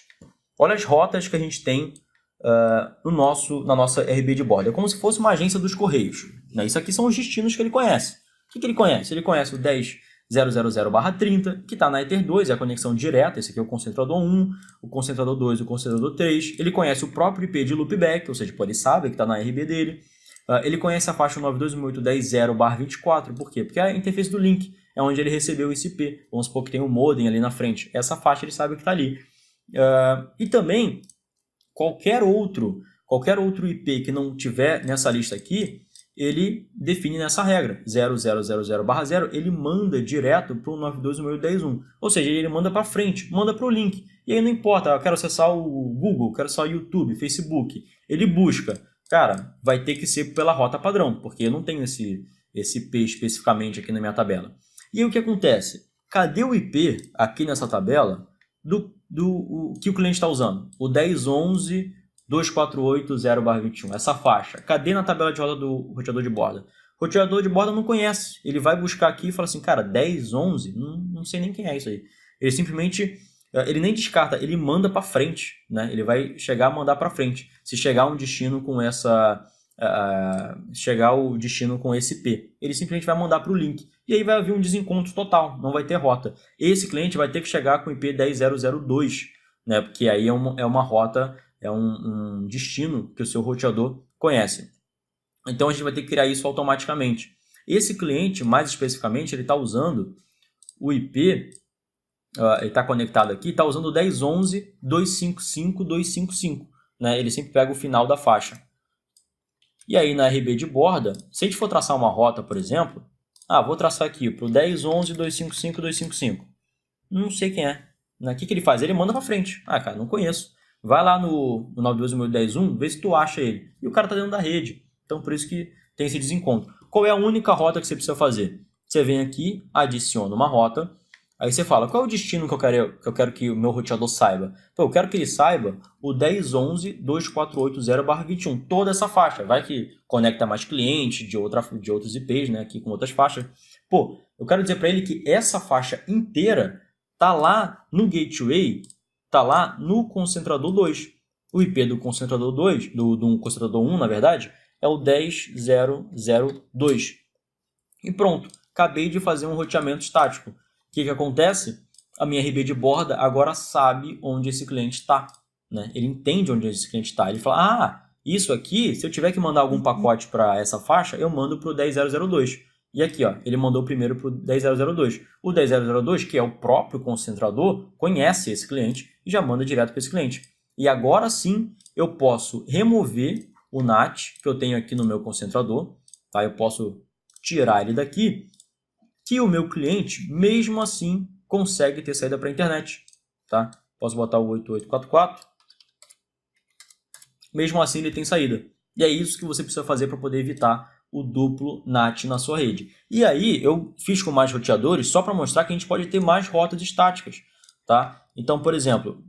Olha as rotas que a gente tem na nossa RB de borda. É como se fosse uma agência dos Correios. Né? Isso aqui são os destinos que ele conhece. O que ele conhece? Ele conhece o 10.0.0.30, que está na Ether 2, é a conexão direta. Esse aqui é o concentrador 1, o concentrador 2, o concentrador 3. Ele conhece o próprio IP de loopback, ou seja, ele sabe que está na RB dele. Ele conhece a faixa 92.168.10.0/24. Por quê? Porque é a interface do link é onde ele recebeu esse IP. Vamos supor que tem um modem ali na frente. Essa faixa ele sabe que está ali. E também, qualquer outro IP que não tiver nessa lista aqui, ele define nessa regra, 0000/0, ele manda direto para o 92.168.10.1. Ou seja, ele manda para frente, manda para o link. E aí não importa, eu quero acessar o Google, quero acessar o YouTube, Facebook. Ele busca. Cara, vai ter que ser pela rota padrão, porque eu não tenho esse IP especificamente aqui na minha tabela. E aí o que acontece? Cadê o IP aqui nessa tabela que o cliente está usando? O 10.11.248.0/21, essa faixa. Cadê na tabela de roda do roteador de borda? O roteador de borda não conhece. Ele vai buscar aqui e fala assim, cara, 10.11, não sei nem quem é isso aí. Ele simplesmente, ele nem descarta, ele manda para frente, né? Ele vai chegar a mandar para frente. Se chegar um destino com esse IP, ele simplesmente vai mandar para o link. E aí vai haver um desencontro total, não vai ter rota. Esse cliente vai ter que chegar com o IP 10.0.0.2, né? Porque aí é uma rota, é um destino que o seu roteador conhece. Então a gente vai ter que criar isso automaticamente. Esse cliente, mais especificamente, ele está usando o IP, ele está conectado aqui, está usando o 10.11.255.255, né? Ele sempre pega o final da faixa. E aí na RB de borda, se a gente for traçar uma rota, por exemplo, vou traçar aqui para o 10.11.255.255. Não sei quem é. O que ele faz? Ele manda para frente. Cara, não conheço. Vai lá no 92.1.10.1, vê se tu acha ele. E o cara está dentro da rede. Então por isso que tem esse desencontro. Qual é a única rota que você precisa fazer? Você vem aqui, adiciona uma rota, aí você fala, qual é o destino que eu quero que o meu roteador saiba? Então, eu quero que ele saiba o 10.11.248.0/21, toda essa faixa. Vai que conecta mais clientes de outros IPs, né, aqui com outras faixas. Eu quero dizer para ele que essa faixa inteira está lá no gateway, está lá no concentrador 2. O IP do concentrador 2, do concentrador 1, na verdade, é o 10.0.0.2. E pronto, acabei de fazer um roteamento estático. O que acontece? A minha RB de borda agora sabe onde esse cliente está, né? Ele entende onde esse cliente está. Ele fala, isso aqui, se eu tiver que mandar algum pacote para essa faixa, eu mando para o 10.0.0.2. E aqui, ele mandou primeiro para o 10.0.0.2. O 10.0.0.2, que é o próprio concentrador, conhece esse cliente e já manda direto para esse cliente. E agora sim, eu posso remover o NAT que eu tenho aqui no meu concentrador. Tá? Eu posso tirar ele daqui, que o meu cliente, mesmo assim, consegue ter saída para a internet. Tá? Posso botar o 8844. Mesmo assim, ele tem saída. E é isso que você precisa fazer para poder evitar o duplo NAT na sua rede. E aí, eu fiz com mais roteadores só para mostrar que a gente pode ter mais rotas estáticas. Tá? Então, por exemplo,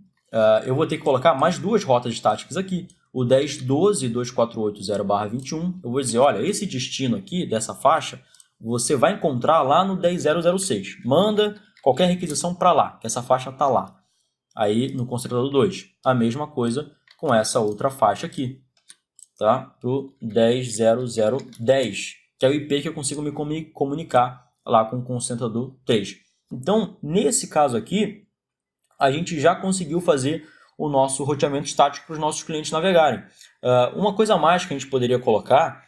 eu vou ter que colocar mais duas rotas estáticas aqui. O 10.12.248.0/21, eu vou dizer, olha, esse destino aqui, dessa faixa, você vai encontrar lá no 10.0.0.6. Manda qualquer requisição para lá, que essa faixa está lá. Aí, no concentrador 2, a mesma coisa com essa outra faixa aqui. Tá? Para o 10.0.0.10, que é o IP que eu consigo me comunicar lá com o concentrador 3. Então, nesse caso aqui, a gente já conseguiu fazer o nosso roteamento estático para os nossos clientes navegarem. Uma coisa a mais que a gente poderia colocar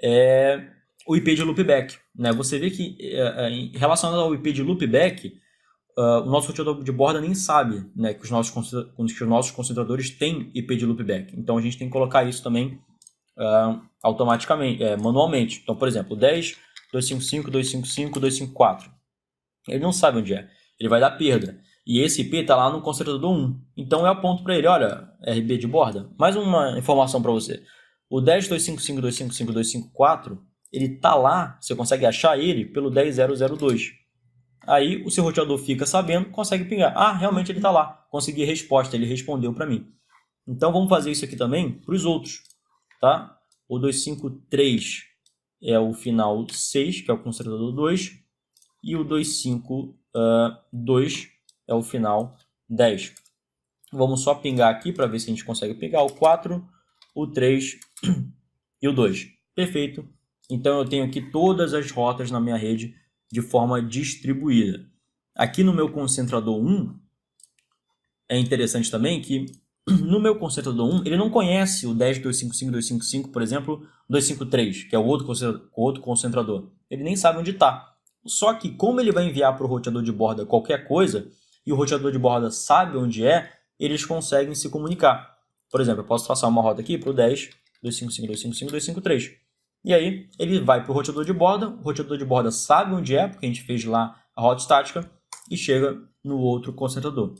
é o IP de loopback. Né? Você vê que, relacionado ao IP de loopback, o nosso roteador de borda nem sabe, né, que os nossos concentradores têm IP de loopback. Então, a gente tem que colocar isso também automaticamente, manualmente. Então, por exemplo, 10.255.255.254. Ele não sabe onde é. Ele vai dar perda. E esse IP está lá no concentrador 1. Então eu aponto para ele, olha, RB de borda. Mais uma informação para você. O 10.255.255.254, ele está lá, você consegue achar ele pelo 10.0.0.2. Aí o seu roteador fica sabendo, consegue pingar. Realmente ele está lá. Consegui resposta, ele respondeu para mim. Então vamos fazer isso aqui também para os outros. Tá? O 253 é o final 6, que é o concentrador 2. E o 252 é o final 10. Vamos só pingar aqui para ver se a gente consegue pegar o 4, o 3 e o 2. Perfeito. Então eu tenho aqui todas as rotas na minha rede de forma distribuída. Aqui no meu concentrador 1, é interessante também que no meu concentrador 1, ele não conhece o 10.255.255, por exemplo, 253, que é o outro concentrador. Ele nem sabe onde está. Só que como ele vai enviar para o roteador de borda qualquer coisa, e o roteador de borda sabe onde é, eles conseguem se comunicar. Por exemplo, eu posso traçar uma rota aqui para o 10.255.255.253. E aí, ele vai para o roteador de borda, o roteador de borda sabe onde é, porque a gente fez lá a rota estática, e chega no outro concentrador.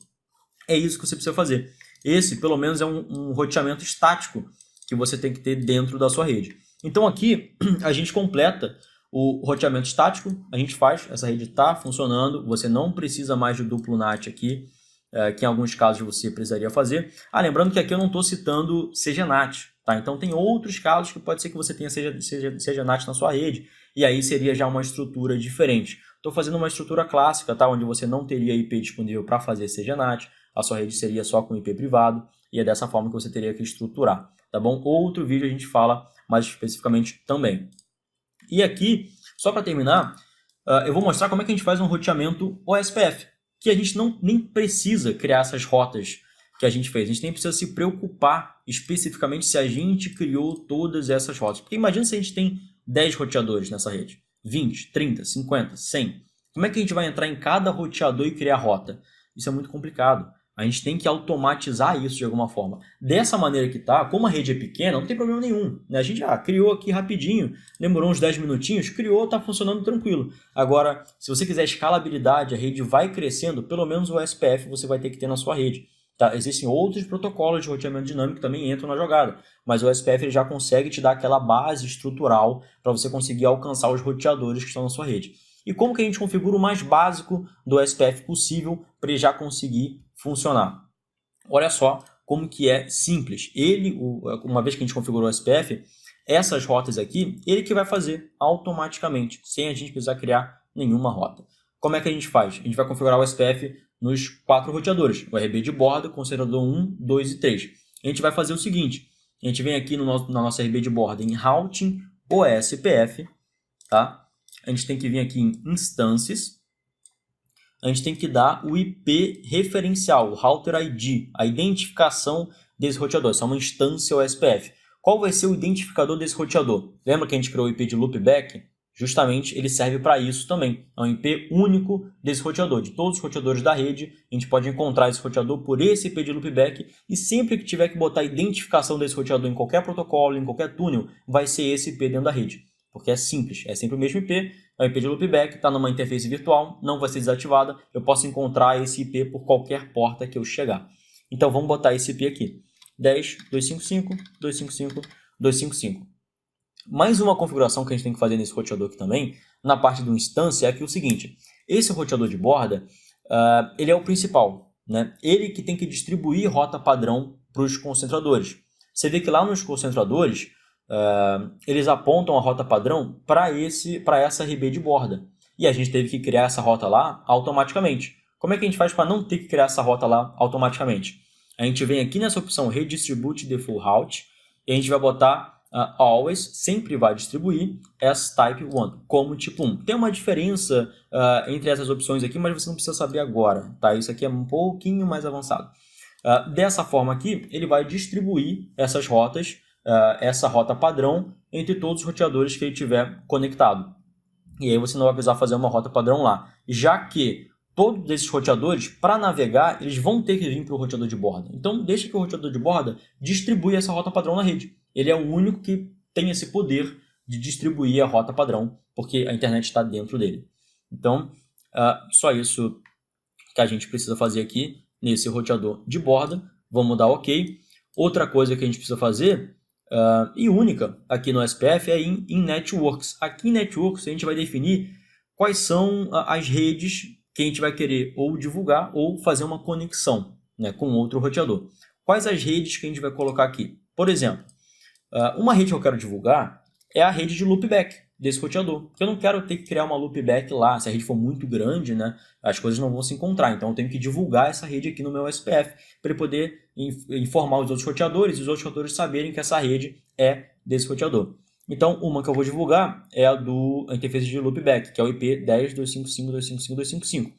É isso que você precisa fazer. Esse, pelo menos, é um roteamento estático que você tem que ter dentro da sua rede. Então, aqui, a gente completa o roteamento estático, a gente faz, essa rede está funcionando, você não precisa mais de duplo NAT aqui, que em alguns casos você precisaria fazer. Lembrando que aqui eu não estou citando CGNAT, tá? Então tem outros casos que pode ser que você tenha CGNAT na sua rede, e aí seria já uma estrutura diferente. Estou fazendo uma estrutura clássica, tá? Onde você não teria IP disponível para fazer CGNAT, a sua rede seria só com IP privado, e é dessa forma que você teria que estruturar, tá bom? Outro vídeo a gente fala mais especificamente também. E aqui, só para terminar, eu vou mostrar como é que a gente faz um roteamento OSPF, que a gente nem precisa criar essas rotas que a gente fez. A gente nem precisa se preocupar especificamente se a gente criou todas essas rotas. Porque imagina se a gente tem 10 roteadores nessa rede. 20, 30, 50, 100. Como é que a gente vai entrar em cada roteador e criar rota? Isso é muito complicado. A gente tem que automatizar isso de alguma forma. Dessa maneira que tá, como a rede é pequena, não tem problema nenhum, né? A gente criou aqui rapidinho, demorou uns 10 minutinhos, criou, está funcionando tranquilo. Agora, se você quiser escalabilidade, a rede vai crescendo, pelo menos o SPF você vai ter que ter na sua rede. Tá? Existem outros protocolos de roteamento dinâmico que também entram na jogada, mas o SPF ele já consegue te dar aquela base estrutural para você conseguir alcançar os roteadores que estão na sua rede. E como que a gente configura o mais básico do SPF possível para ele já conseguir funcionar? Olha só como que é simples. Ele, uma vez que a gente configurou o SPF, essas rotas aqui, ele que vai fazer automaticamente, sem a gente precisar criar nenhuma rota. Como é que a gente faz? A gente vai configurar o SPF nos 4 roteadores, o RB de borda, concentrador 1, 2 e 3. A gente vai fazer o seguinte, a gente vem aqui na nossa RB de borda em Routing OSPF, tá? A gente tem que vir aqui em Instances, a gente tem que dar o IP referencial, o Router ID, a identificação desse roteador, isso é uma instância OSPF. Qual vai ser o identificador desse roteador? Lembra que a gente criou o IP de loopback? Justamente ele serve para isso também. É um IP único desse roteador. De todos os roteadores da rede, a gente pode encontrar esse roteador por esse IP de loopback e sempre que tiver que botar a identificação desse roteador em qualquer protocolo, em qualquer túnel, vai ser esse IP dentro da rede. Porque é simples, é sempre o mesmo IP, é o IP de loopback, está numa interface virtual, não vai ser desativada, eu posso encontrar esse IP por qualquer porta que eu chegar. Então vamos botar esse IP aqui, 10.255.255.255. Mais uma configuração que a gente tem que fazer nesse roteador aqui também, na parte do instância, é que o seguinte, esse roteador de borda, ele é o principal, né? Ele que tem que distribuir rota padrão para os concentradores. Você vê que lá nos concentradores, eles apontam a rota padrão para essa RB de borda. E a gente teve que criar essa rota lá automaticamente. Como é que a gente faz para não ter que criar essa rota lá automaticamente? A gente vem aqui nessa opção Redistribute Default Route e a gente vai botar Always, sempre vai distribuir as Type 1, como tipo 1. Tem uma diferença entre essas opções aqui, mas você não precisa saber agora. Tá? Isso aqui é um pouquinho mais avançado. Dessa forma aqui, ele vai distribuir essas rotas, essa rota padrão entre todos os roteadores que ele tiver conectado. E aí você não vai precisar fazer uma rota padrão lá, já que todos esses roteadores, para navegar, eles vão ter que vir para o roteador de borda. Então, deixa que o roteador de borda distribui essa rota padrão na rede. Ele é o único que tem esse poder de distribuir a rota padrão, porque a internet está dentro dele. Então, só isso que a gente precisa fazer aqui nesse roteador de borda. Vamos dar OK. Outra coisa que a gente precisa fazer, e única aqui no SPF, é em Networks. Aqui em Networks a gente vai definir quais são as redes que a gente vai querer ou divulgar ou fazer uma conexão, né, com outro roteador. Quais as redes que a gente vai colocar aqui? Por exemplo, uma rede que eu quero divulgar é a rede de loopback desse roteador. Eu não quero ter que criar uma loopback lá. Se a rede for muito grande, né, as coisas não vão se encontrar. Então eu tenho que divulgar essa rede aqui no meu SPF para ele poder informar os outros roteadores e os outros roteadores saberem que essa rede é desse roteador. Então, uma que eu vou divulgar é a interface de loopback, que é o IP 10.255.255.255.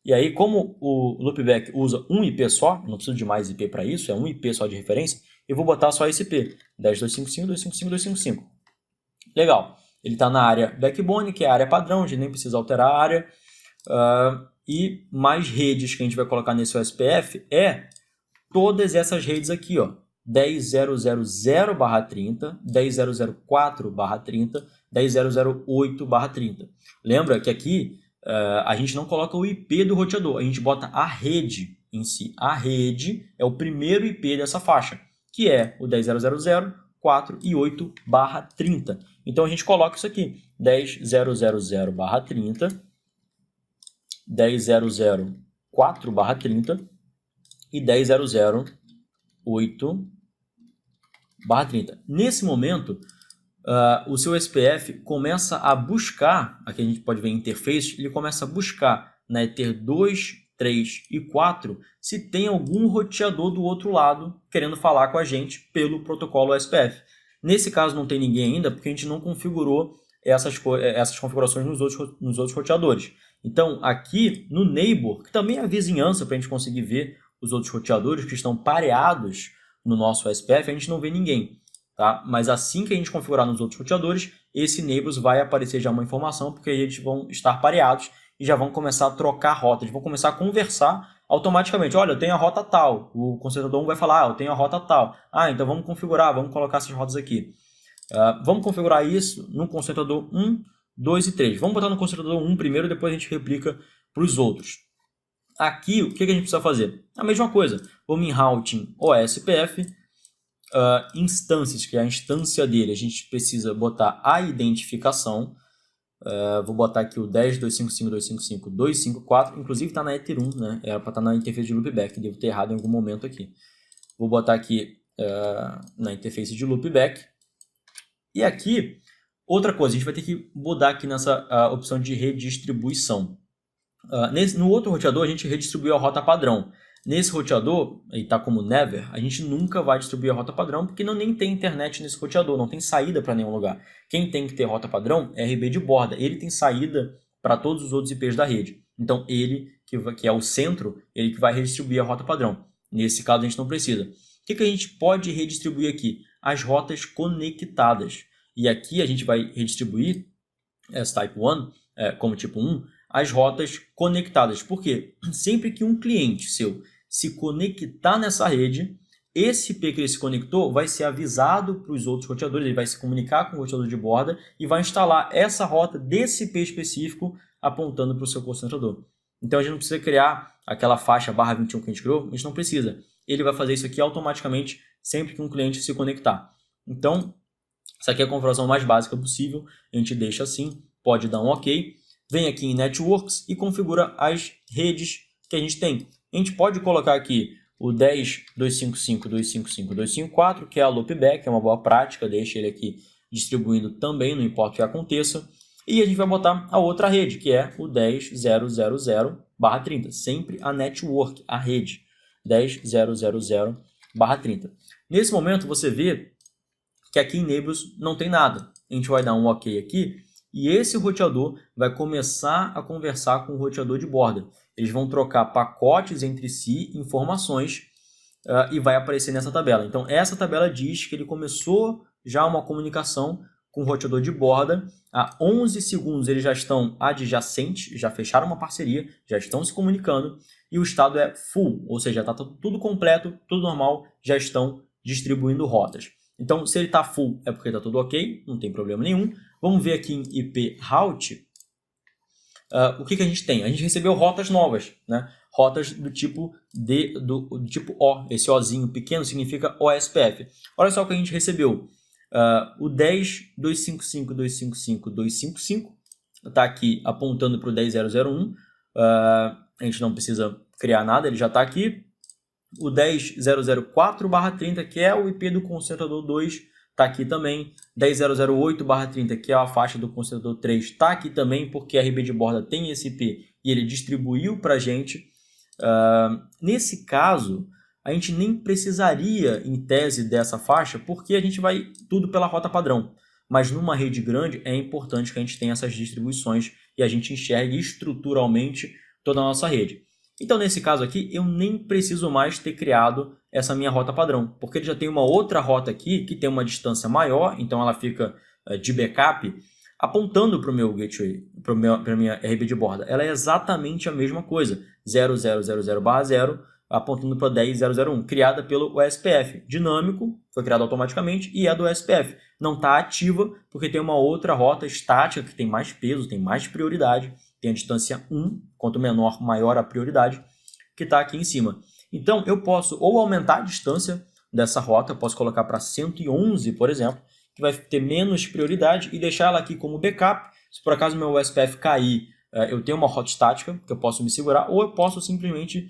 E aí, como o loopback usa um IP só, não preciso de mais IP para isso, é um IP só de referência, eu vou botar só esse IP, 10.255.255.255. Legal. Ele está na área backbone, que é a área padrão, a gente nem precisa alterar a área. E mais redes que a gente vai colocar nesse OSPF é todas essas redes aqui, ó. 10.000/30, 10.004/30, 10.008/30. Lembra que aqui a gente não coloca o IP do roteador, a gente bota a rede em si. A rede é o primeiro IP dessa faixa, que é o 10.000, 4 e 8/30. Então a gente coloca isso aqui, 10.000/30, 10.004/30 e 10.008/30. Nesse momento, o seu SPF começa a buscar, aqui a gente pode ver interface, ele começa a buscar na Ether 2, 3 e 4 se tem algum roteador do outro lado querendo falar com a gente pelo protocolo SPF. Nesse caso não tem ninguém ainda, porque a gente não configurou essas configurações nos outros roteadores. Então, aqui no Neighbor, que também é a vizinhança para a gente conseguir ver os outros roteadores que estão pareados no nosso OSPF, a gente não vê ninguém. Tá? Mas assim que a gente configurar nos outros roteadores, esse neighbors vai aparecer já uma informação, porque aí eles vão estar pareados e já vão começar a trocar rotas, vão começar a conversar automaticamente. Olha, eu tenho a rota tal. O concentrador 1 vai falar, eu tenho a rota tal. Então vamos configurar, vamos colocar essas rotas aqui. Vamos configurar isso no concentrador 1, 2 e 3. Vamos botar no concentrador 1 primeiro, depois a gente replica para os outros. Aqui, o que a gente precisa fazer? A mesma coisa. Vamos em routing OSPF, instâncias, que é a instância dele. A gente precisa botar a identificação. Vou botar aqui o 10.255.255.254. Inclusive está na Ether 1, né? Era para estar na interface de loopback. Devo ter errado em algum momento aqui. Vou botar aqui na interface de loopback. E aqui, outra coisa, a gente vai ter que mudar aqui nessa opção de redistribuição. No outro roteador, a gente redistribuiu a rota padrão. Nesse roteador, ele está como never, a gente nunca vai distribuir a rota padrão, porque nem tem internet nesse roteador, não tem saída para nenhum lugar. Quem tem que ter rota padrão é RB de borda. Ele tem saída para todos os outros IPs da rede. Então, ele, que é o centro, ele que vai redistribuir a rota padrão. Nesse caso, a gente não precisa. O que a gente pode redistribuir aqui? As rotas conectadas. E aqui a gente vai redistribuir, as Type 1, como tipo 1, as rotas conectadas. Por quê? Sempre que um cliente seu se conectar nessa rede, esse IP que ele se conectou vai ser avisado para os outros roteadores, ele vai se comunicar com o roteador de borda e vai instalar essa rota desse IP específico apontando para o seu concentrador. Então a gente não precisa criar aquela faixa /21 que a gente criou, a gente não precisa. Ele vai fazer isso aqui automaticamente sempre que um cliente se conectar. Então, essa aqui é a configuração mais básica possível, a gente deixa assim, pode dar um OK. Vem aqui em Networks e configura as redes que a gente tem. A gente pode colocar aqui o 10.255.255.254, que é a loopback, é uma boa prática, deixa ele aqui distribuindo também, não importa o que aconteça. E a gente vai botar a outra rede, que é o 10.000/30, sempre a network, a rede, 10.000/30. Nesse momento você vê que aqui em Neighbors não tem nada. A gente vai dar um OK aqui. E esse roteador vai começar a conversar com o roteador de borda. Eles vão trocar pacotes entre si, informações, e vai aparecer nessa tabela. Então, essa tabela diz que ele começou já uma comunicação com o roteador de borda. Há 11 segundos eles já estão adjacentes, já fecharam uma parceria, já estão se comunicando. E o estado é full, ou seja, está tudo completo, tudo normal, já estão distribuindo rotas. Então, se ele está full, é porque está tudo ok, não tem problema nenhum. Vamos ver aqui em IP Route, o que a gente tem? A gente recebeu rotas novas, né? Rotas do tipo do tipo O. Esse Ozinho pequeno significa OSPF. Olha só o que a gente recebeu. O 10.255.255.255 está aqui apontando para o 10.001. A gente não precisa criar nada, ele já está aqui. O 10.004/30, que é o IP do concentrador 2, está aqui também. 10.008/30, que é a faixa do concentrador 3, está aqui também, porque a RB de borda tem esse IP e ele distribuiu para a gente. Nesse caso, a gente nem precisaria, em tese, dessa faixa, porque a gente vai tudo pela rota padrão. Mas numa rede grande é importante que a gente tenha essas distribuições e a gente enxergue estruturalmente toda a nossa rede. Então, nesse caso aqui, eu nem preciso mais ter criado essa minha rota padrão, porque ele já tem uma outra rota aqui que tem uma distância maior, então ela fica de backup, apontando para o meu gateway, para a minha RB de borda. Ela é exatamente a mesma coisa, 0000/0, apontando para 10.001, criada pelo OSPF. Dinâmico, foi criado automaticamente e é do OSPF. Não está ativa porque tem uma outra rota estática que tem mais peso, tem mais prioridade, tem a distância 1, quanto menor, maior a prioridade, que está aqui em cima. Então, eu posso ou aumentar a distância dessa rota, posso colocar para 111, por exemplo, que vai ter menos prioridade e deixar ela aqui como backup. Se por acaso meu OSPF cair, eu tenho uma rota estática que eu posso me segurar, ou eu posso simplesmente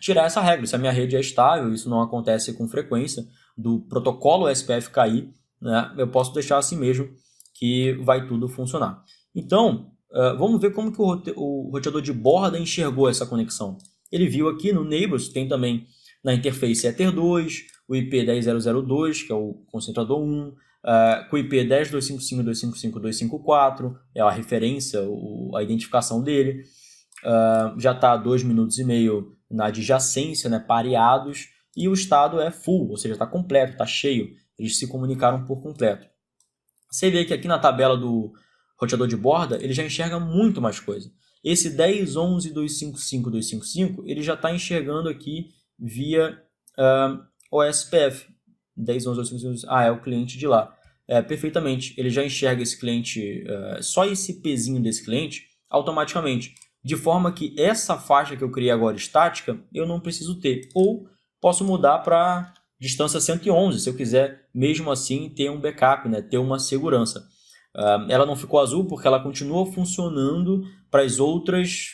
tirar essa regra. Se a minha rede é estável, isso não acontece com frequência, do protocolo OSPF cair, né, eu posso deixar assim mesmo que vai tudo funcionar. Então, vamos ver como que o roteador de borda enxergou essa conexão. Ele viu aqui no Neighbors, tem também na interface Ether 2, o IP 10.002, que é o concentrador 1, com o IP 10.255.255.254, é a referência, a identificação dele. Já está 2 minutos e meio na adjacência, né, pareados, e o estado é full, ou seja, está completo, está cheio. Eles se comunicaram por completo. Você vê que aqui na tabela do roteador de borda, ele já enxerga muito mais coisa. Esse 10.11.255.255, ele já está enxergando aqui via OSPF. 10.11.255, é o cliente de lá. Perfeitamente, ele já enxerga esse cliente, só esse pezinho desse cliente, automaticamente. De forma que essa faixa que eu criei agora estática, eu não preciso ter. Ou posso mudar para distância 111, se eu quiser mesmo assim ter um backup, né? Ter uma segurança. Ela não ficou azul porque ela continua funcionando para os outros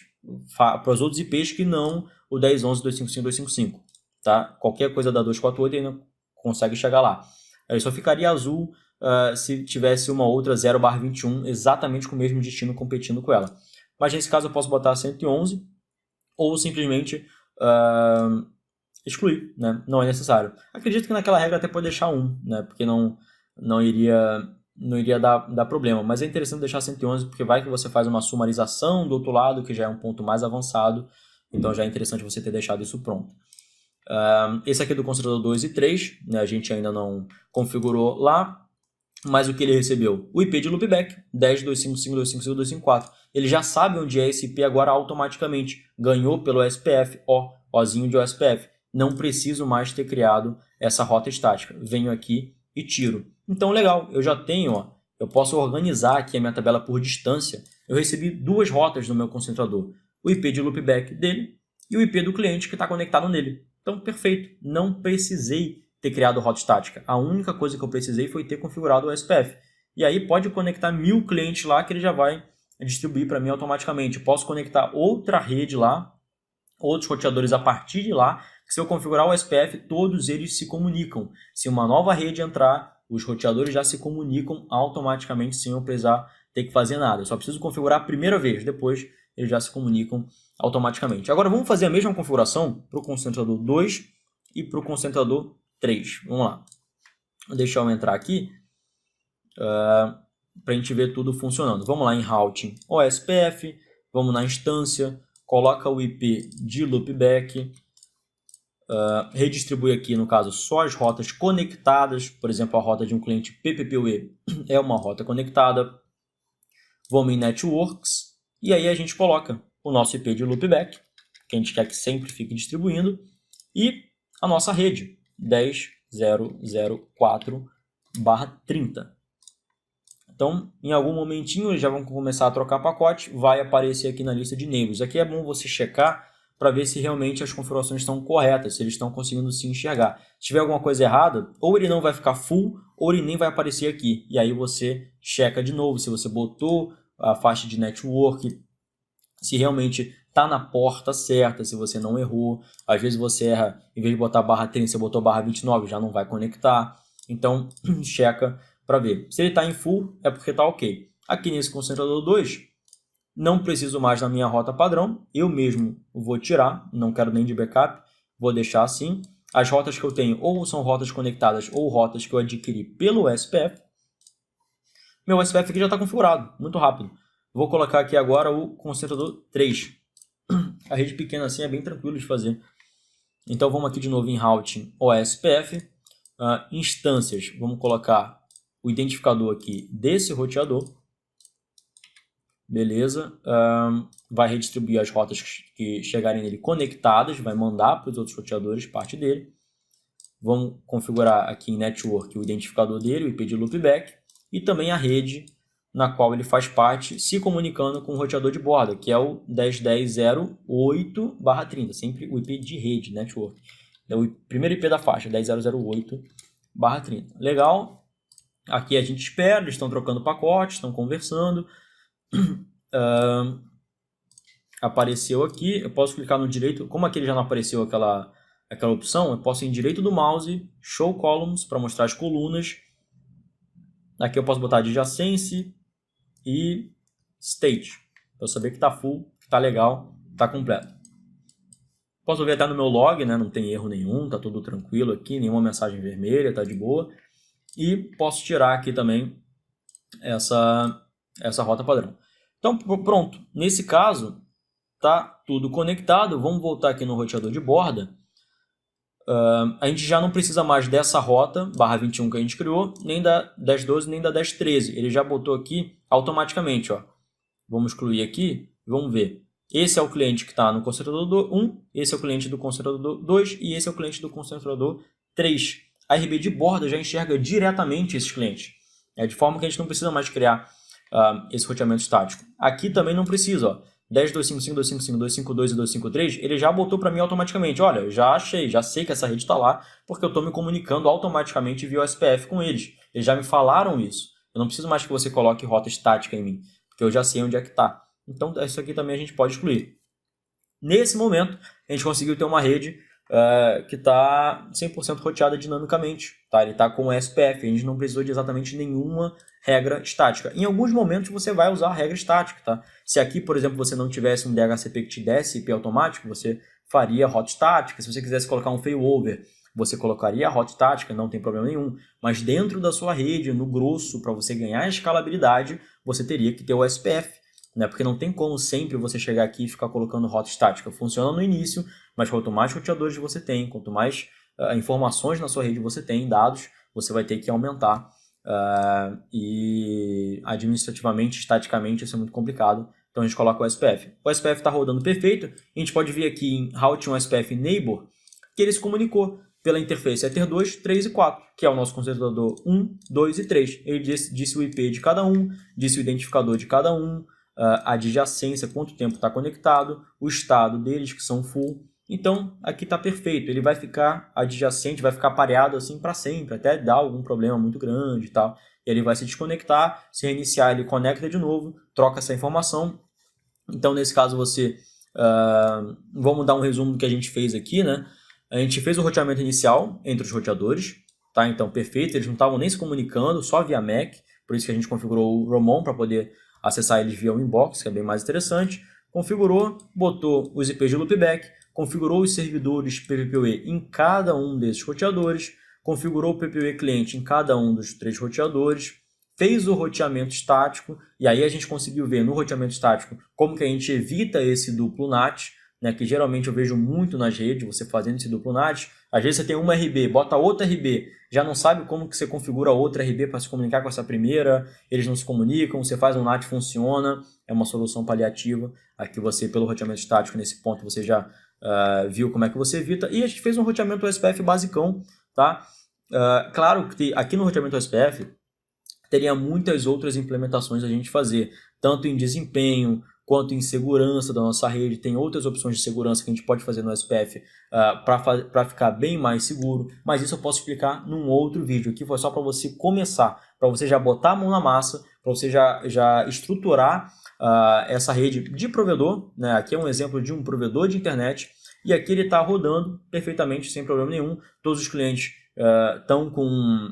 IPs que não o 10.11.255.255. Tá? Qualquer coisa da 248 ainda consegue chegar lá. Ele só ficaria azul se tivesse uma outra 0/21 exatamente com o mesmo destino competindo com ela. Mas nesse caso eu posso botar 111 ou simplesmente excluir, né? Não é necessário. Acredito que naquela regra até pode deixar 1, né? Porque não iria dar problema. Mas é interessante deixar 111 porque vai que você faz uma sumarização do outro lado, que já é um ponto mais avançado. Então já é interessante você ter deixado isso pronto. Esse aqui é do concentrador 2 e 3, né? A gente ainda não configurou lá. Mas o que ele recebeu? O IP de loopback, 10.255.255.254. Ele já sabe onde é esse IP agora automaticamente. Ganhou pelo SPF, Ozinho de OSPF. Não preciso mais ter criado essa rota estática. Venho aqui e tiro. Então, legal, eu já tenho, eu posso organizar aqui a minha tabela por distância. Eu recebi duas rotas no meu concentrador. O IP de loopback dele e o IP do cliente que está conectado nele. Então, perfeito. Não precisei ter criado rota estática. A única coisa que eu precisei foi ter configurado o SPF. E aí pode conectar 1000 clientes lá que ele já vai distribuir para mim automaticamente. Posso conectar outra rede lá, outros roteadores a partir de lá, que se eu configurar o SPF, todos eles se comunicam. Se uma nova rede entrar, os roteadores já se comunicam automaticamente sem eu precisar ter que fazer nada. Eu só preciso configurar a primeira vez, depois eles já se comunicam automaticamente. Agora vamos fazer a mesma configuração para o concentrador 2 e para o concentrador 3. Vamos lá. Vou deixar eu entrar aqui para a gente ver tudo funcionando. Vamos lá em Routing OSPF, vamos na instância, coloca o IP de loopback, redistribui aqui, no caso, só as rotas conectadas. Por exemplo, a rota de um cliente PPPoE é uma rota conectada. Vamos em Networks e aí a gente coloca o nosso IP de loopback, que a gente quer que sempre fique distribuindo, e a nossa rede. 10.0.0.4/30. Então, em algum momentinho, eles já vão começar a trocar pacote, vai aparecer aqui na lista de neighbors. Aqui é bom você checar para ver se realmente as configurações estão corretas, se eles estão conseguindo se enxergar. Se tiver alguma coisa errada, ou ele não vai ficar full, ou ele nem vai aparecer aqui. E aí você checa de novo se você botou a faixa de network, se realmente está na porta certa, se você não errou. Às vezes você erra, em vez de botar /30, você botou /29, já não vai conectar. Então, checa para ver. Se ele está em full, é porque está ok. Aqui nesse concentrador 2, não preciso mais da minha rota padrão. Eu mesmo vou tirar, não quero nem de backup. Vou deixar assim. As rotas que eu tenho ou são rotas conectadas ou rotas que eu adquiri pelo SPF. Meu SPF aqui já está configurado, muito rápido. Vou colocar aqui agora o concentrador 3. A rede pequena assim é bem tranquilo de fazer. Então vamos aqui de novo em Routing OSPF. Instâncias, vamos colocar o identificador aqui desse roteador. Beleza. Vai redistribuir as rotas que chegarem nele conectadas, vai mandar para os outros roteadores parte dele. Vamos configurar aqui em Network o identificador dele, o IP de loopback, e também a rede na qual ele faz parte, se comunicando com o roteador de borda, que é o 10.10.0.8/30, sempre o IP de rede, network. É o primeiro IP da faixa, 10.0.0.8/30. Legal. Aqui a gente espera, eles estão trocando pacotes, estão conversando. Apareceu aqui, eu posso clicar no direito, como aqui ele já não apareceu aquela opção, eu posso ir em direito do mouse, Show Columns, para mostrar as colunas. Aqui eu posso botar adjacência e state, para eu saber que está full, que está legal, está completo. Posso ver até no meu log, né? Não tem erro nenhum, está tudo tranquilo aqui, nenhuma mensagem vermelha, está de boa. E posso tirar aqui também essa rota padrão. Então, pronto. Nesse caso, tá tudo conectado. Vamos voltar aqui no roteador de borda. A gente já não precisa mais dessa rota, /21 que a gente criou, nem da 1012, nem da 1013. Ele já botou aqui automaticamente, ó. Vamos excluir aqui, vamos ver. Esse é o cliente que está no concentrador 1, esse é o cliente do concentrador 2 e esse é o cliente do concentrador 3. A RB de borda já enxerga diretamente esses clientes. De forma que a gente não precisa mais criar esse roteamento estático. Aqui também não precisa, ó. 10, 255, 255, 252 e 253, ele já botou para mim automaticamente. Olha, eu já achei, já sei que essa rede está lá, porque eu estou me comunicando automaticamente via SPF com eles. Eles já me falaram isso. Eu não preciso mais que você coloque rota estática em mim, porque eu já sei onde é que está. Então, isso aqui também a gente pode excluir. Nesse momento, a gente conseguiu ter uma rede que está 100% roteada dinamicamente. Tá? Ele está com SPF, a gente não precisou de exatamente nenhuma regra estática. Em alguns momentos você vai usar a regra estática. Tá? Se aqui, por exemplo, você não tivesse um DHCP que te desse IP automático, você faria rota estática. Se você quisesse colocar um failover, você colocaria a rota estática, não tem problema nenhum. Mas dentro da sua rede, no grosso, para você ganhar escalabilidade, você teria que ter o SPF. Né? Porque não tem como sempre você chegar aqui e ficar colocando rota estática. Funciona no início, mas quanto mais roteadores você tem, quanto mais informações na sua rede você tem, dados, você vai ter que aumentar. E administrativamente, estaticamente, isso é muito complicado. Então a gente coloca o SPF. O SPF está rodando perfeito. A gente pode ver aqui em Route 1 SPF Neighbor que ele se comunicou pela interface Ether 2, 3 e 4, que é o nosso concentrador 1, 2 e 3. Ele disse o IP de cada um, disse o identificador de cada um, a adjacência, quanto tempo está conectado, o estado deles, que são full. Então, aqui está perfeito. Ele vai ficar adjacente, vai ficar pareado assim para sempre, até dar algum problema muito grande e tal. E ele vai se desconectar, se reiniciar, ele conecta de novo, troca essa informação. Então, nesse caso, você... vamos dar um resumo do que a gente fez aqui, né? A gente fez o roteamento inicial entre os roteadores, tá? Então, perfeito. Eles não estavam nem se comunicando, só via MAC. Por isso que a gente configurou o Roamon para poder acessar eles via o inbox, que é bem mais interessante. Configurou, botou os IPs de loopback, configurou os servidores PVPoE em cada um desses roteadores, configurou o PPoE cliente em cada um dos 3 roteadores, fez o roteamento estático, e aí a gente conseguiu ver no roteamento estático como que a gente evita esse duplo NAT, né, que geralmente eu vejo muito nas redes, você fazendo esse duplo NAT. Às vezes você tem uma RB, bota outra RB, já não sabe como que você configura outra RB para se comunicar com essa primeira, eles não se comunicam, você faz um NAT, funciona, é uma solução paliativa. Aqui você, pelo roteamento estático, nesse ponto você já viu como é que você evita. E a gente fez um roteamento SPF basicão, tá? Claro que aqui no roteamento SPF teria muitas outras implementações a gente fazer, tanto em desempenho, quanto em segurança da nossa rede. Tem outras opções de segurança que a gente pode fazer no SPF para ficar bem mais seguro, mas isso eu posso explicar num outro vídeo. Aqui foi só para você começar, para você já botar a mão na massa, para você já estruturar essa rede de provedor, né? Aqui é um exemplo de um provedor de internet, e aqui ele está rodando perfeitamente, sem problema nenhum. Todos os clientes estão com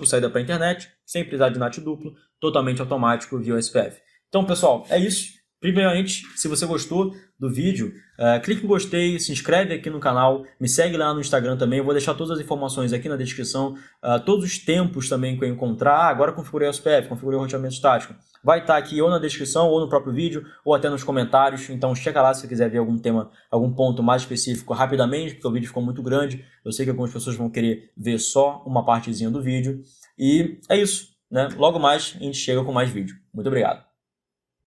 saída para a internet, sem precisar de NAT duplo, totalmente automático via SPF. Então, pessoal, é isso. Primeiramente, se você gostou do vídeo, clique em gostei, se inscreve aqui no canal, me segue lá no Instagram também. Eu vou deixar todas as informações aqui na descrição, todos os tempos também que eu encontrar. Agora configurei o SPF, configurei o roteamento estático. Vai estar aqui ou na descrição, ou no próprio vídeo, ou até nos comentários. Então, checa lá se você quiser ver algum tema, algum ponto mais específico rapidamente, porque o vídeo ficou muito grande. Eu sei que algumas pessoas vão querer ver só uma partezinha do vídeo. E é isso, né? Logo mais a gente chega com mais vídeo. Muito obrigado.